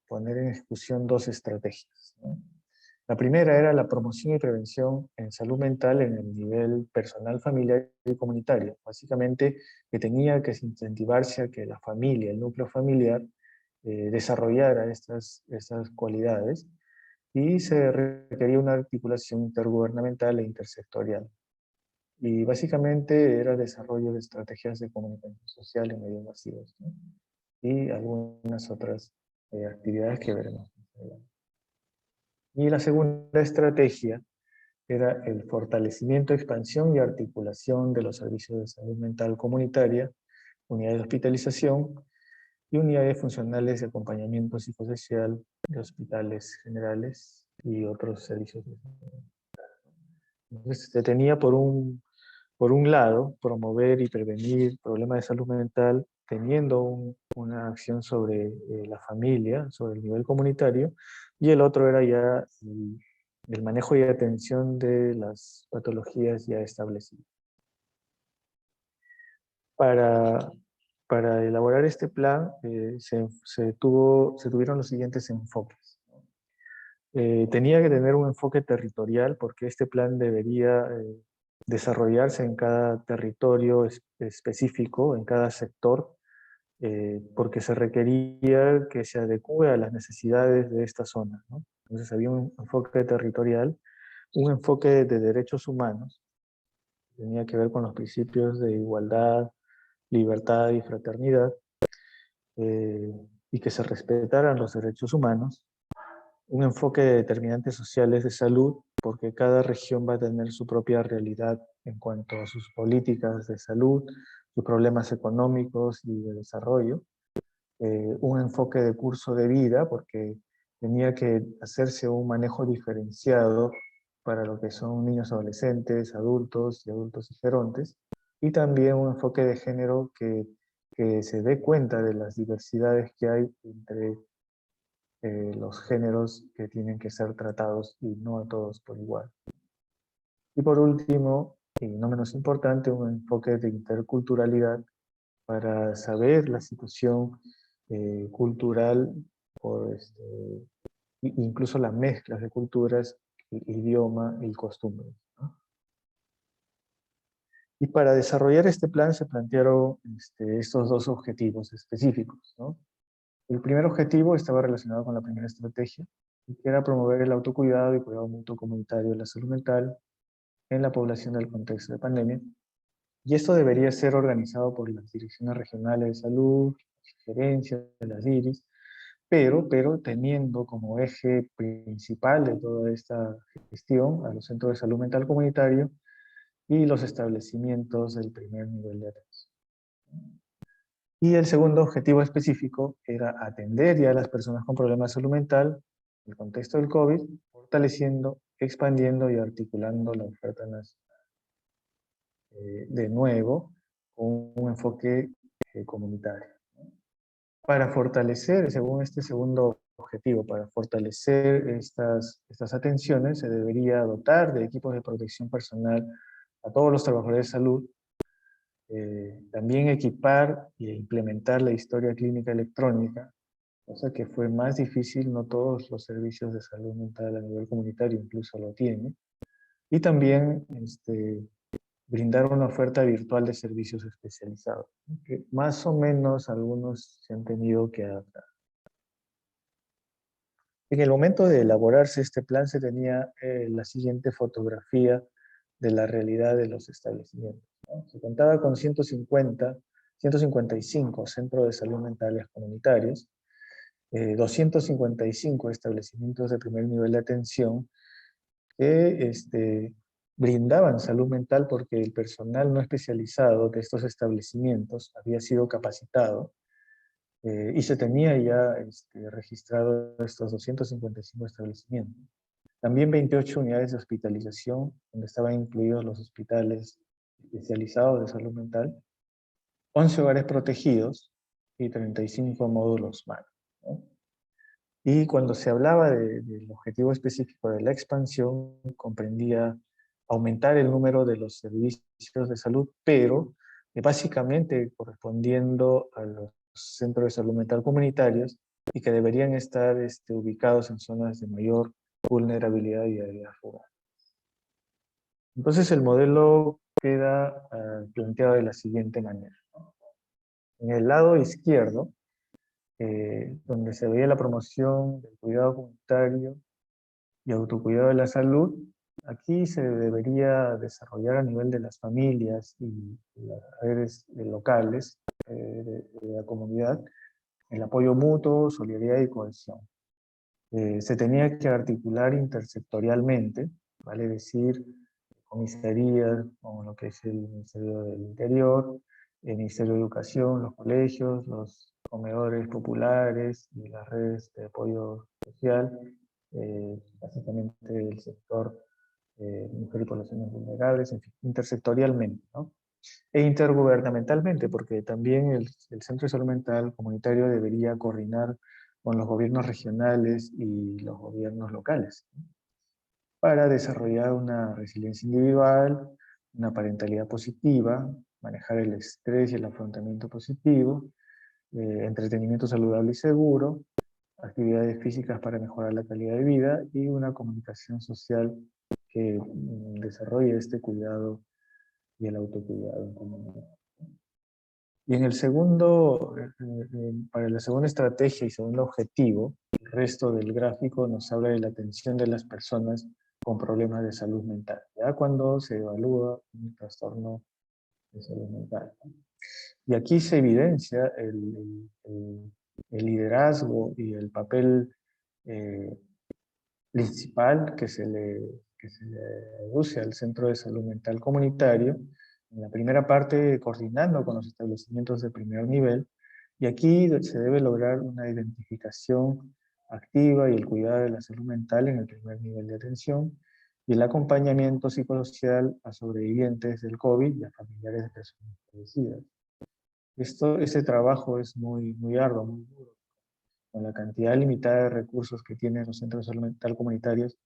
poner en ejecución dos estrategias, ¿no? La primera era la promoción y prevención en salud mental en el nivel personal, familiar y comunitario. Básicamente, que tenía que incentivarse a que la familia, el núcleo familiar, desarrollara estas cualidades, y se requería una articulación intergubernamental e intersectorial. Y básicamente era desarrollo de estrategias de comunicación social en medios masivos, ¿no? Y algunas otras actividades que veremos más adelante. Y la segunda estrategia era el fortalecimiento, expansión y articulación de los servicios de salud mental comunitaria, unidades de hospitalización y unidades funcionales de acompañamiento psicosocial de hospitales generales y otros servicios de salud. Entonces, se tenía por un lado promover y prevenir problemas de salud mental teniendo una acción sobre la familia, sobre el nivel comunitario, y el otro era ya el manejo y atención de las patologías ya establecidas. Para, para elaborar este plan se tuvieron los siguientes enfoques. Tenía que tener un enfoque territorial porque este plan debería desarrollarse en cada territorio específico, en cada sector, porque se requería que se adecue a las necesidades de esta zona, ¿no? Entonces había un enfoque territorial, un enfoque de derechos humanos, tenía que ver con los principios de igualdad, libertad y fraternidad, eh, y que se respetaran los derechos humanos, un enfoque de determinantes sociales de salud, porque cada región va a tener su propia realidad en cuanto a sus políticas de salud, sus problemas económicos y de desarrollo, un enfoque de curso de vida, porque tenía que hacerse un manejo diferenciado para lo que son niños adolescentes, adultos y adultos y gerontes, y también un enfoque de género que se dé cuenta de las diversidades que hay entre los géneros que tienen que ser tratados y no a todos por igual. Y por último, y no menos importante, un enfoque de interculturalidad para saber la situación cultural, o incluso las mezclas de culturas, idioma y costumbres, ¿no? Y para desarrollar este plan se plantearon estos dos objetivos específicos, ¿no? El primer objetivo estaba relacionado con la primera estrategia, que era promover el autocuidado y cuidado mutuo comunitario de la salud mental en la población del contexto de pandemia. Y esto debería ser organizado por las direcciones regionales de salud, las gerencias de las DIRIS, pero teniendo como eje principal de toda esta gestión a los centros de salud mental comunitario y los establecimientos del primer nivel de atención. Y el segundo objetivo específico era atender ya a las personas con problemas de salud mental en el contexto del COVID, fortaleciendo, expandiendo y articulando la oferta nacional. De nuevo, con un enfoque comunitario. Para fortalecer, según este segundo objetivo, para fortalecer estas atenciones, se debería dotar de equipos de protección personal a todos los trabajadores de salud, también equipar e implementar la historia clínica electrónica, cosa que fue más difícil, no todos los servicios de salud mental a nivel comunitario incluso lo tienen, y también brindar una oferta virtual de servicios especializados, que más o menos algunos se han tenido que adaptar. En el momento de elaborarse este plan se tenía la siguiente fotografía de la realidad de los establecimientos, ¿no? Se contaba con 155 centros de salud mentales comunitarios, 255 establecimientos de primer nivel de atención que brindaban salud mental porque el personal no especializado de estos establecimientos había sido capacitado, y se tenía ya registrado estos 255 establecimientos. También 28 unidades de hospitalización, donde estaban incluidos los hospitales especializados de salud mental, 11 hogares protegidos y 35 módulos más, ¿no? Y cuando se hablaba del objetivo específico de la expansión, comprendía aumentar el número de los servicios de salud, pero básicamente correspondiendo a los centros de salud mental comunitarios y que deberían estar ubicados en zonas de mayor vulnerabilidad y habilidad fugaz. Entonces el modelo queda planteado de la siguiente manera, ¿no? En el lado izquierdo, donde se veía la promoción del cuidado comunitario y autocuidado de la salud, aquí se debería desarrollar a nivel de las familias y las redes locales de la comunidad el apoyo mutuo, solidaridad y cohesión. Se tenía que articular intersectorialmente, vale decir, comisarías, como lo que es el Ministerio del Interior, el Ministerio de Educación, los colegios, los comedores populares y las redes de apoyo social, básicamente el sector mujer y poblaciones vulnerables, en fin, intersectorialmente, ¿no? E intergubernamentalmente, porque también el Centro de Salud Mental Comunitario debería coordinar con los gobiernos regionales y los gobiernos locales, ¿no? Para desarrollar una resiliencia individual, una parentalidad positiva, manejar el estrés y el afrontamiento positivo, entretenimiento saludable y seguro, actividades físicas para mejorar la calidad de vida y una comunicación social que desarrolle este cuidado y el autocuidado en comunidad. Y en el segundo, para la segunda estrategia y segundo objetivo, el resto del gráfico nos habla de la atención de las personas con problemas de salud mental, ya cuando se evalúa un trastorno de salud mental, ¿no? Y aquí se evidencia el liderazgo y el papel eh, principal que se le reduce al Centro de Salud Mental Comunitario, en la primera parte coordinando con los establecimientos de primer nivel, y aquí se debe lograr una identificación activa y el cuidado de la salud mental en el primer nivel de atención, y el acompañamiento psicosocial a sobrevivientes del COVID y a familiares de personas fallecidas. Este trabajo es muy arduo, muy duro, con la cantidad limitada de recursos que tienen los centros de salud mental comunitarios,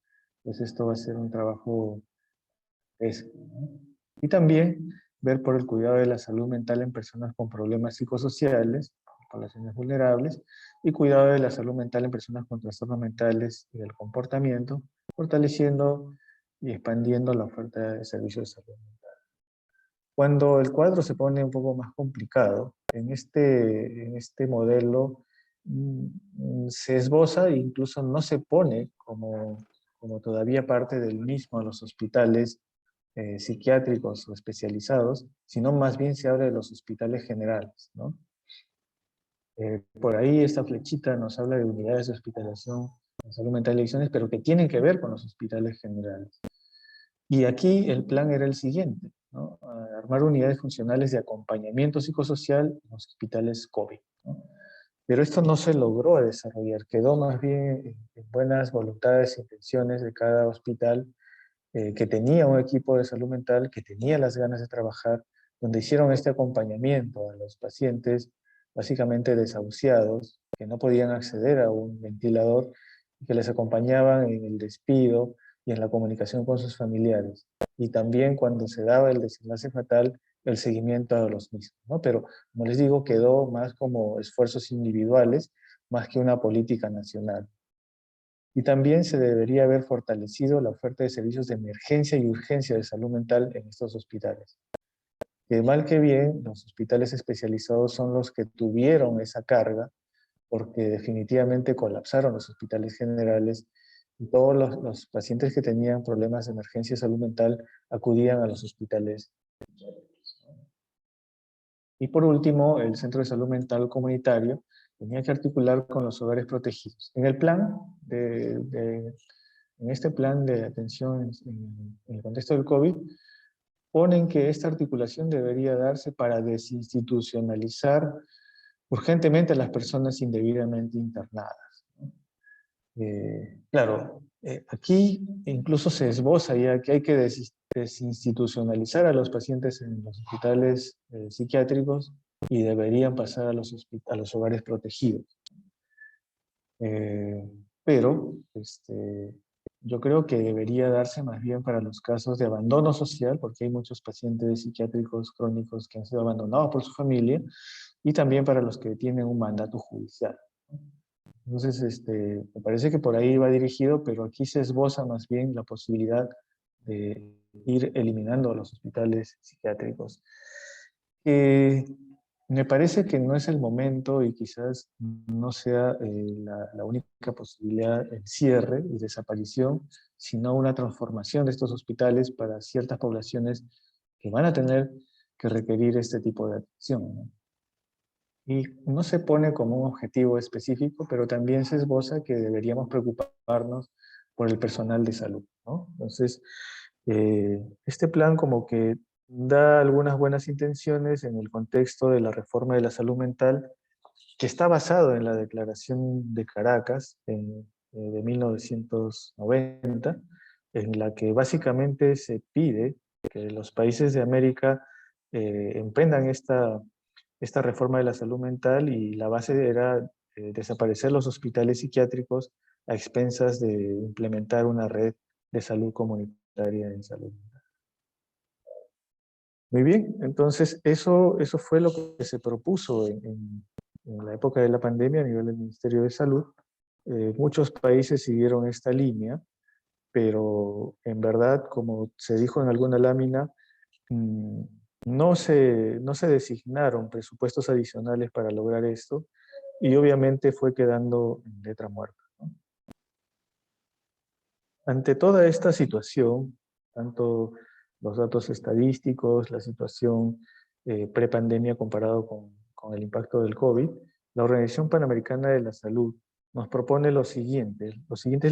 pues esto va a ser un trabajo pesado, ¿no? Y también ver por el cuidado de la salud mental en personas con problemas psicosociales, poblaciones vulnerables, y cuidado de la salud mental en personas con trastornos mentales y del comportamiento, fortaleciendo y expandiendo la oferta de servicios de salud mental. Cuando el cuadro se pone un poco más complicado, en este modelo se esboza e incluso no se pone como todavía parte del mismo a los hospitales psiquiátricos o especializados, sino más bien se habla de los hospitales generales, ¿no? Por ahí esta flechita nos habla de unidades de hospitalización en salud mental y adicciones, pero que tienen que ver con los hospitales generales. Y aquí el plan era el siguiente, ¿no? Armar unidades funcionales de acompañamiento psicosocial en los hospitales COVID, ¿no? Pero esto no se logró desarrollar, quedó más bien en buenas voluntades e intenciones de cada hospital que tenía un equipo de salud mental, que tenía las ganas de trabajar, donde hicieron este acompañamiento a los pacientes básicamente desahuciados, que no podían acceder a un ventilador, y que les acompañaban en el despido y en la comunicación con sus familiares. Y también cuando se daba el desenlace fatal, el seguimiento a los mismos, ¿no? Pero, como les digo, quedó más como esfuerzos individuales, más que una política nacional. Y también se debería haber fortalecido la oferta de servicios de emergencia y urgencia de salud mental en estos hospitales. Que mal que bien, los hospitales especializados son los que tuvieron esa carga, porque definitivamente colapsaron los hospitales generales y todos los pacientes que tenían problemas de emergencia de salud mental acudían a los hospitales. Y por último, el Centro de Salud Mental Comunitario tenía que articular con los hogares protegidos. En el plan en este plan de atención en el contexto del COVID, ponen que esta articulación debería darse para desinstitucionalizar urgentemente a las personas indebidamente internadas, ¿no? Claro, aquí incluso se esboza ya que hay que desinstitucionalizar a los pacientes en los hospitales psiquiátricos y deberían pasar a a los hogares protegidos. Pero yo creo que debería darse más bien para los casos de abandono social, porque hay muchos pacientes psiquiátricos crónicos que han sido abandonados por su familia, y también para los que tienen un mandato judicial, ¿no? Entonces, me parece que por ahí va dirigido, pero aquí se esboza más bien la posibilidad de ir eliminando los hospitales psiquiátricos. Eh, Me parece que no es el momento y quizás no sea la única posibilidad el cierre y desaparición, sino una transformación de estos hospitales para ciertas poblaciones que van a tener que requerir este tipo de atención, ¿no? Y no se pone como un objetivo específico, pero también se esboza que deberíamos preocuparnos por el personal de salud, ¿no? Entonces, este plan como que da algunas buenas intenciones en el contexto de la reforma de la salud mental, que está basado en la Declaración de Caracas de 1990, en la que básicamente se pide que los países de América emprendan esta reforma de la salud mental, y la base era desaparecer los hospitales psiquiátricos a expensas de implementar una red de salud comunitaria en salud mental. Muy bien, entonces eso fue lo que se propuso en la época de la pandemia a nivel del Ministerio de Salud. Muchos países siguieron esta línea, pero en verdad, como se dijo en alguna lámina, mm, no se designaron presupuestos adicionales para lograr esto, y obviamente fue quedando en letra muerta, ¿no? Ante toda esta situación, tanto los datos estadísticos, la situación prepandemia comparado con el impacto del COVID, la Organización Panamericana de la Salud nos propone los siguientes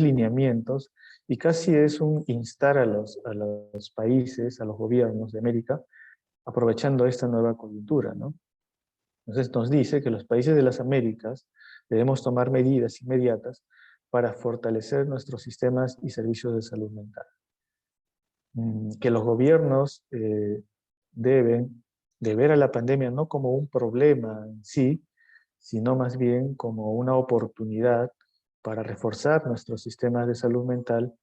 lineamientos, y casi es un instar a los países, a los gobiernos de América, aprovechando esta nueva coyuntura, ¿no? Entonces nos dice que los países de las Américas debemos tomar medidas inmediatas para fortalecer nuestros sistemas y servicios de salud mental. Que los gobiernos deben de ver a la pandemia no como un problema en sí, sino más bien como una oportunidad para reforzar nuestros sistemas de salud mental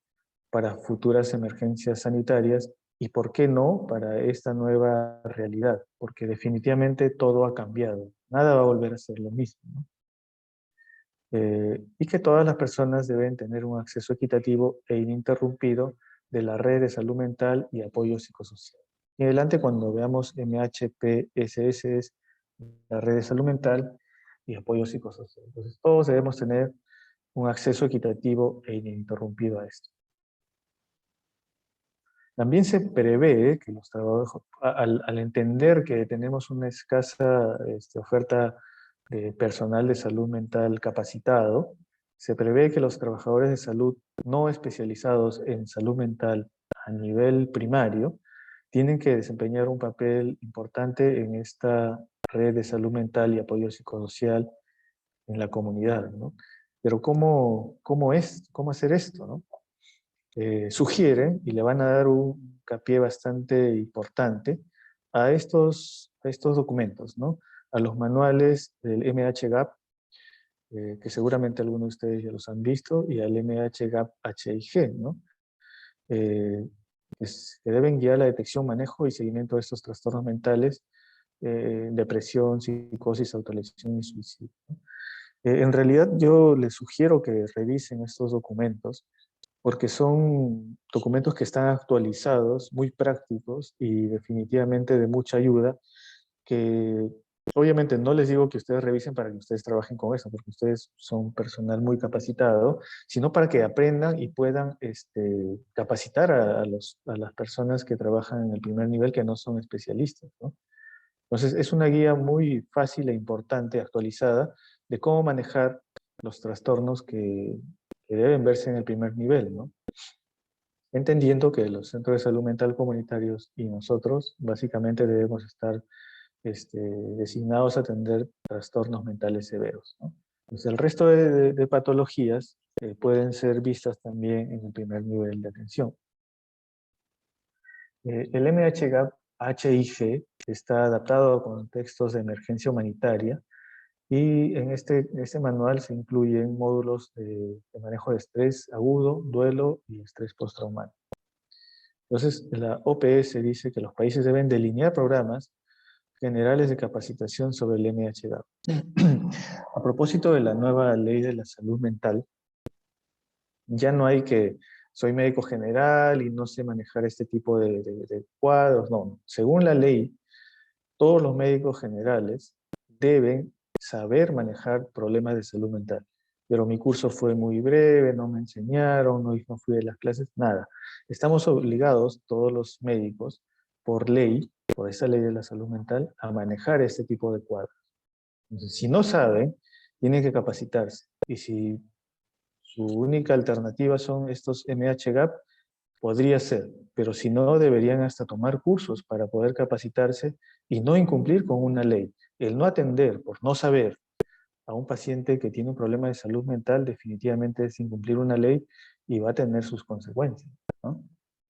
para futuras emergencias sanitarias, y, ¿por qué no?, para esta nueva realidad, porque definitivamente todo ha cambiado. Nada va a volver a ser lo mismo, ¿no? Y que todas las personas deben tener un acceso equitativo e ininterrumpido de la red de salud mental y apoyo psicosocial. Y adelante, cuando veamos MHPSS, es la red de salud mental y apoyo psicosocial. Entonces, todos debemos tener un acceso equitativo e ininterrumpido a esto. También se prevé que los trabajadores, al entender que tenemos una escasa oferta de personal de salud mental capacitado, se prevé que los trabajadores de salud no especializados en salud mental a nivel primario tienen que desempeñar un papel importante en esta red de salud mental y apoyo psicosocial en la comunidad, ¿no? Pero ¿cómo hacer esto, no? Sugieren, y le van a dar un hincapié bastante importante a estos documentos, ¿no? A los manuales del MHGAP, que seguramente algunos de ustedes ya los han visto, y al MHGAP HIG, ¿no? Eh, que deben guiar la detección, manejo y seguimiento de estos trastornos mentales, depresión, psicosis, autolesión y suicidio, ¿no? En realidad yo les sugiero que revisen estos documentos, porque son documentos que están actualizados, muy prácticos y definitivamente de mucha ayuda, que obviamente no les digo que ustedes revisen para que ustedes trabajen con eso, porque ustedes son personal muy capacitado, sino para que aprendan y puedan capacitar a las personas que trabajan en el primer nivel, que no son especialistas, ¿no? Entonces, es una guía muy fácil e importante, actualizada, de cómo manejar los trastornos que deben verse en el primer nivel, ¿no? Entendiendo que los centros de salud mental comunitarios y nosotros básicamente debemos estar designados a atender trastornos mentales severos, ¿no? Entonces, el resto de patologías pueden ser vistas también en el primer nivel de atención. El MHGAP-HIG está adaptado a contextos de emergencia humanitaria, y en este manual se incluyen módulos de manejo de estrés agudo, duelo y estrés postraumático. Entonces, la OPS dice que los países deben delinear programas generales de capacitación sobre el MHGAP. A propósito de la nueva ley de la salud mental, ya no hay que soy médico general y no sé manejar este tipo de cuadros. No, según la ley, todos los médicos generales deben saber manejar problemas de salud mental. Pero mi curso fue muy breve, no me enseñaron, no fui de las clases, nada. Estamos obligados, todos los médicos, por ley, por esa ley de la salud mental, a manejar este tipo de cuadros. Entonces, si no saben, tienen que capacitarse. Y si su única alternativa son estos MHGAP, podría ser, pero si no, deberían hasta tomar cursos para poder capacitarse y no incumplir con una ley. El no atender por no saber a un paciente que tiene un problema de salud mental definitivamente es incumplir una ley y va a tener sus consecuencias, ¿no?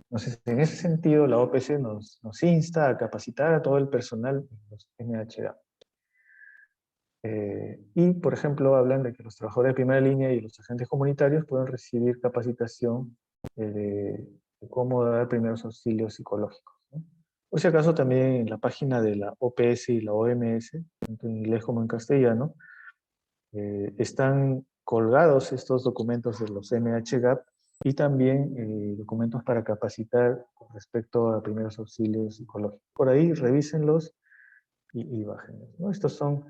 Entonces, en ese sentido, la OPC nos insta a capacitar a todo el personal de los MHA. Y, por ejemplo, hablan de que los trabajadores de primera línea y los agentes comunitarios pueden recibir capacitación de cómo dar primeros auxilios psicológicos, ¿no? Por si acaso, también en la página de la OPS y la OMS, tanto en inglés como en castellano, están colgados estos documentos de los MHGAP y también documentos para capacitar con respecto a primeros auxilios psicológicos. Por ahí, revísenlos y bájenlos, ¿no? Estos son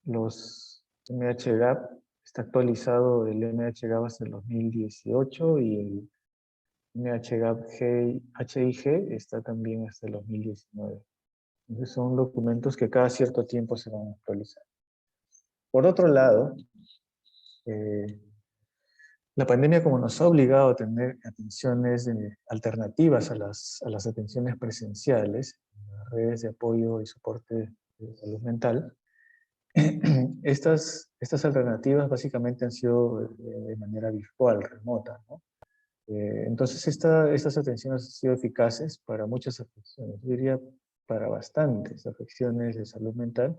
los MHGAP. Está actualizado el MHGAP hasta el 2018 y el MHGAP HIG está también hasta el 2019. Entonces son documentos que cada cierto tiempo se van a actualizar. Por otro lado, la pandemia, como nos ha obligado a tener atenciones alternativas a las atenciones presenciales, las redes de apoyo y soporte de salud mental, estas alternativas básicamente han sido de manera virtual, remota, ¿no? Entonces, estas atenciones han sido eficaces para muchas afecciones, yo diría para bastantes afecciones de salud mental,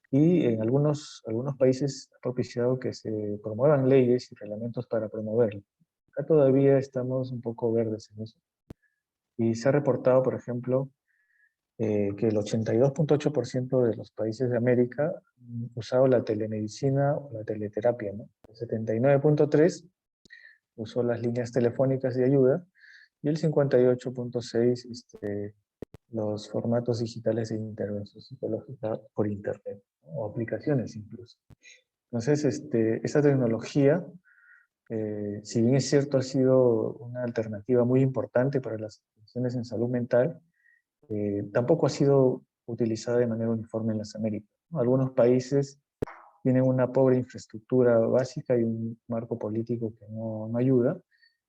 y en algunos países ha propiciado que se promuevan leyes y reglamentos para promoverlo. Acá todavía estamos un poco verdes en eso. Y se ha reportado, por ejemplo, que el 82.8% de los países de América han usado la telemedicina o la teleterapia, ¿no? El 79.3% usó las líneas telefónicas de ayuda y el 58.6% los formatos digitales de intervención psicológica por internet, ¿no? O aplicaciones incluso. Entonces, esta tecnología, si bien es cierto, ha sido una alternativa muy importante para las atenciones en salud mental, tampoco ha sido utilizada de manera uniforme en las Américas, ¿no? Algunos países tienen una pobre infraestructura básica y un marco político que no ayuda,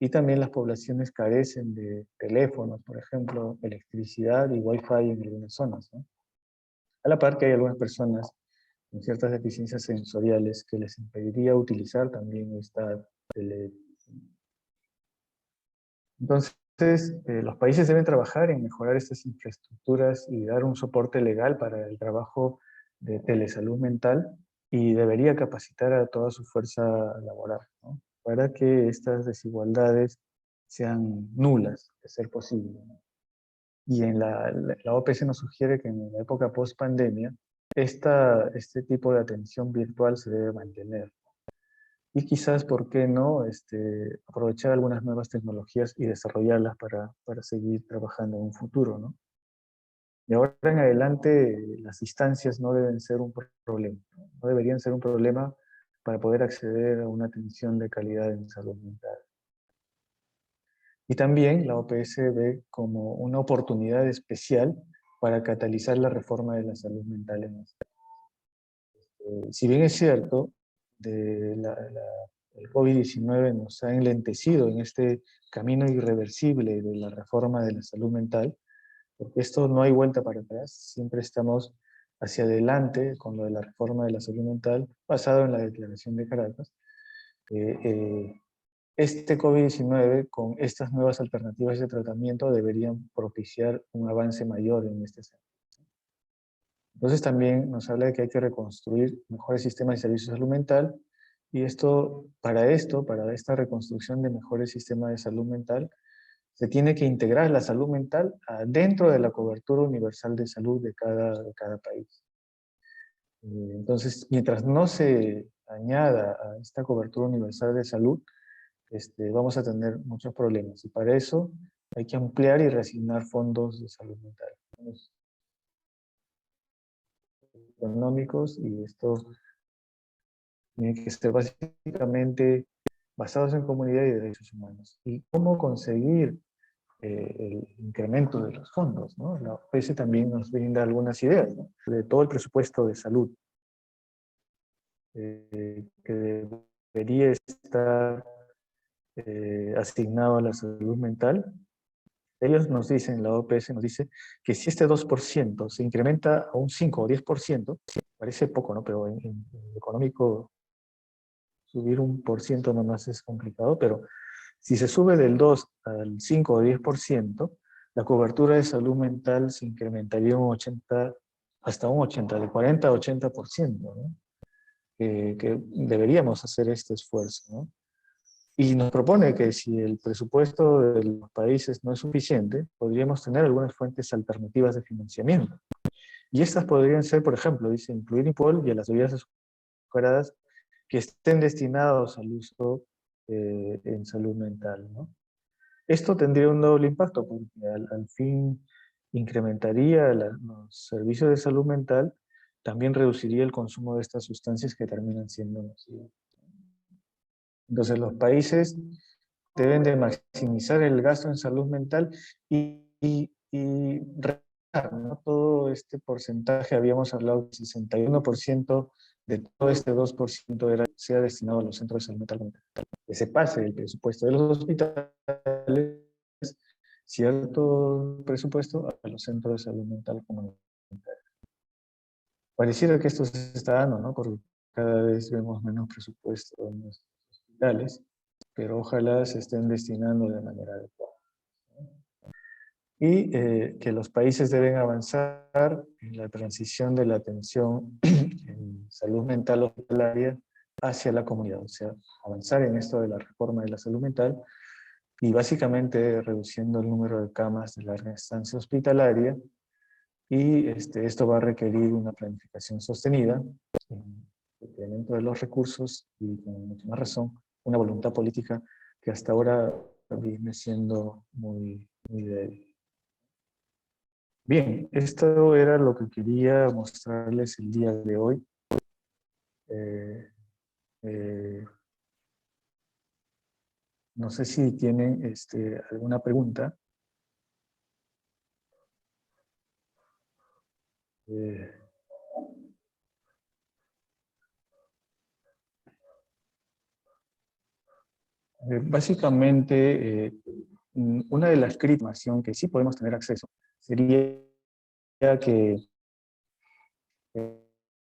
y también las poblaciones carecen de teléfonos, por ejemplo, electricidad y wifi en algunas zonas, ¿no? A la par que hay algunas personas con ciertas deficiencias sensoriales que les impediría utilizar también esta tele. Entonces, los países deben trabajar en mejorar estas infraestructuras y dar un soporte legal para el trabajo de telesalud mental, y debería capacitar a toda su fuerza laboral, ¿no? Para que estas desigualdades sean nulas, de ser posible, ¿no? Y en la OPS nos sugiere que en la época post-pandemia, este tipo de atención virtual se debe mantener. Y quizás, ¿por qué no?, aprovechar algunas nuevas tecnologías y desarrollarlas para seguir trabajando en un futuro, ¿no? De ahora en adelante, las distancias no deben ser un problema, ¿no? No deberían ser un problema para poder acceder a una atención de calidad en salud mental. Y también la OPS ve como una oportunidad especial para catalizar la reforma de la salud mental en nuestro país. Si bien es cierto, el COVID-19 nos ha enlentecido en este camino irreversible de la reforma de la salud mental, porque esto no hay vuelta para atrás, siempre estamos hacia adelante con lo de la reforma de la salud mental, basado en la Declaración de Caracas. Este COVID-19, con estas nuevas alternativas de tratamiento, deberían propiciar un avance mayor en este sentido. Entonces también nos habla de que hay que reconstruir mejores sistemas de servicios de salud mental, y para esta reconstrucción de mejores sistemas de salud mental, se tiene que integrar la salud mental dentro de la cobertura universal de salud de cada país. Entonces, mientras no se añada a esta cobertura universal de salud, vamos a tener muchos problemas. Y para eso hay que ampliar y reasignar fondos de salud mental, fondos económicos, y esto tiene que ser básicamente basados en comunidad y derechos humanos. ¿Y cómo conseguir el incremento de los fondos, ¿no? La OPS también nos brinda algunas ideas, ¿no? De todo el presupuesto de salud que debería estar asignado a la salud mental. Ellos nos dicen, la OPS nos dice, que si este 2% se incrementa a un 5 o 10%, parece poco, ¿no? Pero en económico subir un por ciento nomás es complicado, pero si se sube del 2 al 5 o 10%, la cobertura de salud mental se incrementaría un 80, hasta un 80, de 40 a 80%, ¿no? Que deberíamos hacer este esfuerzo, ¿no? Y nos propone que si el presupuesto de los países no es suficiente, podríamos tener algunas fuentes alternativas de financiamiento. Y estas podrían ser, por ejemplo, dice, incluir IPOL y a las bebidas azucaradas que estén destinados al uso en salud mental, ¿no? Esto tendría un doble impacto, porque al fin incrementaría los servicios de salud mental, también reduciría el consumo de estas sustancias que terminan siendo nocivas. Entonces los países deben de maximizar el gasto en salud mental y ¿no? Todo este porcentaje, habíamos hablado del 61% de todo este 2% sea destinado a los centros de salud mental. Que se pase el presupuesto de los hospitales, cierto presupuesto, a los centros de salud mental comunitarios. Pareciera que esto se está dando, ¿no? Porque cada vez vemos menos presupuesto en los hospitales, pero ojalá se estén destinando de manera adecuada. Y que los países deben avanzar en la transición de la atención en salud mental hospitalaria hacia la comunidad, o sea, avanzar en esto de la reforma de la salud mental y básicamente reduciendo el número de camas de larga estancia hospitalaria, y esto va a requerir una planificación sostenida, un incremento de los recursos y, con mucha más razón, una voluntad política que hasta ahora viene siendo muy, muy débil. Bien, esto era lo que quería mostrarles el día de hoy. Eh, eh, no sé si tienen alguna pregunta. Eh, básicamente, una de las críticas que sí podemos tener acceso sería que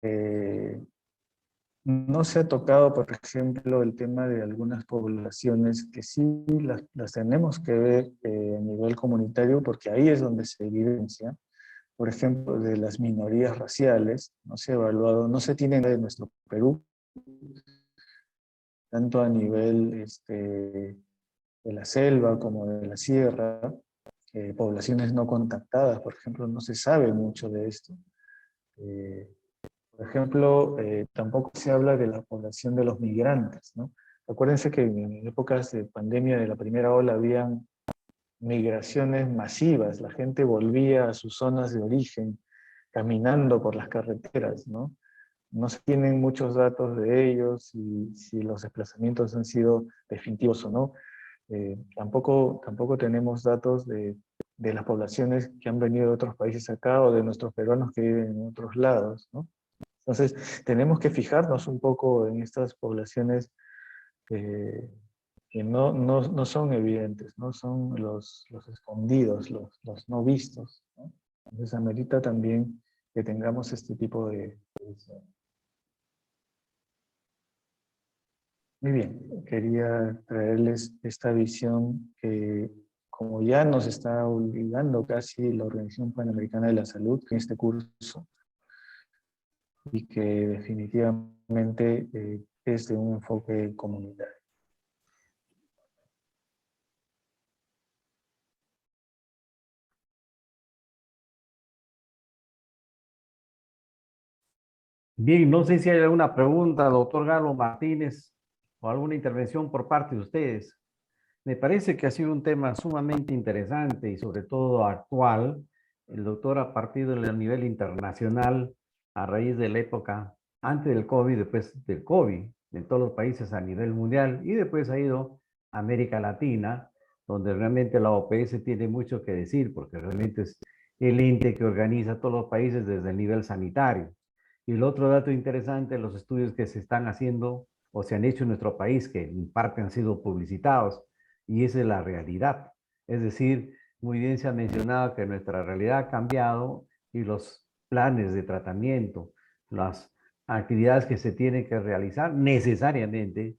eh, no se ha tocado, por ejemplo, el tema de algunas poblaciones que sí las tenemos que ver a nivel comunitario, porque ahí es donde se evidencia, por ejemplo, de las minorías raciales. No se ha evaluado, no se tiene en nuestro Perú, tanto a nivel de la selva como de la sierra, poblaciones no contactadas, por ejemplo, no se sabe mucho de esto. Por ejemplo, tampoco se habla de la población de los migrantes, ¿no? Acuérdense que en épocas de pandemia de la primera ola habían migraciones masivas, la gente volvía a sus zonas de origen caminando por las carreteras, ¿no? No se tienen muchos datos de ellos, si los desplazamientos han sido definitivos o no. Tampoco tenemos datos de las poblaciones que han venido de otros países acá o de nuestros peruanos que viven en otros lados, ¿no? Entonces, tenemos que fijarnos un poco en estas poblaciones que no son evidentes, no son los escondidos, los no vistos, ¿no? Entonces, amerita también que tengamos este tipo de visión. Muy bien, quería traerles esta visión que, como ya nos está obligando casi la Organización Panamericana de la Salud en este curso, y que definitivamente es de un enfoque comunitario. Bien, no sé si hay alguna pregunta, doctor Galo Martínez, o alguna intervención por parte de ustedes. Me parece que ha sido un tema sumamente interesante y sobre todo actual. El doctor ha partido a nivel internacional a raíz de la época antes del COVID, después del COVID, en todos los países a nivel mundial y después ha ido a América Latina, donde realmente la OPS tiene mucho que decir porque realmente es el ente que organiza a todos los países desde el nivel sanitario. Y el otro dato interesante, los estudios que se están haciendo o se han hecho en nuestro país, que en parte han sido publicitados, y esa es la realidad. Es decir, muy bien se ha mencionado que nuestra realidad ha cambiado y los planes de tratamiento, las actividades que se tienen que realizar necesariamente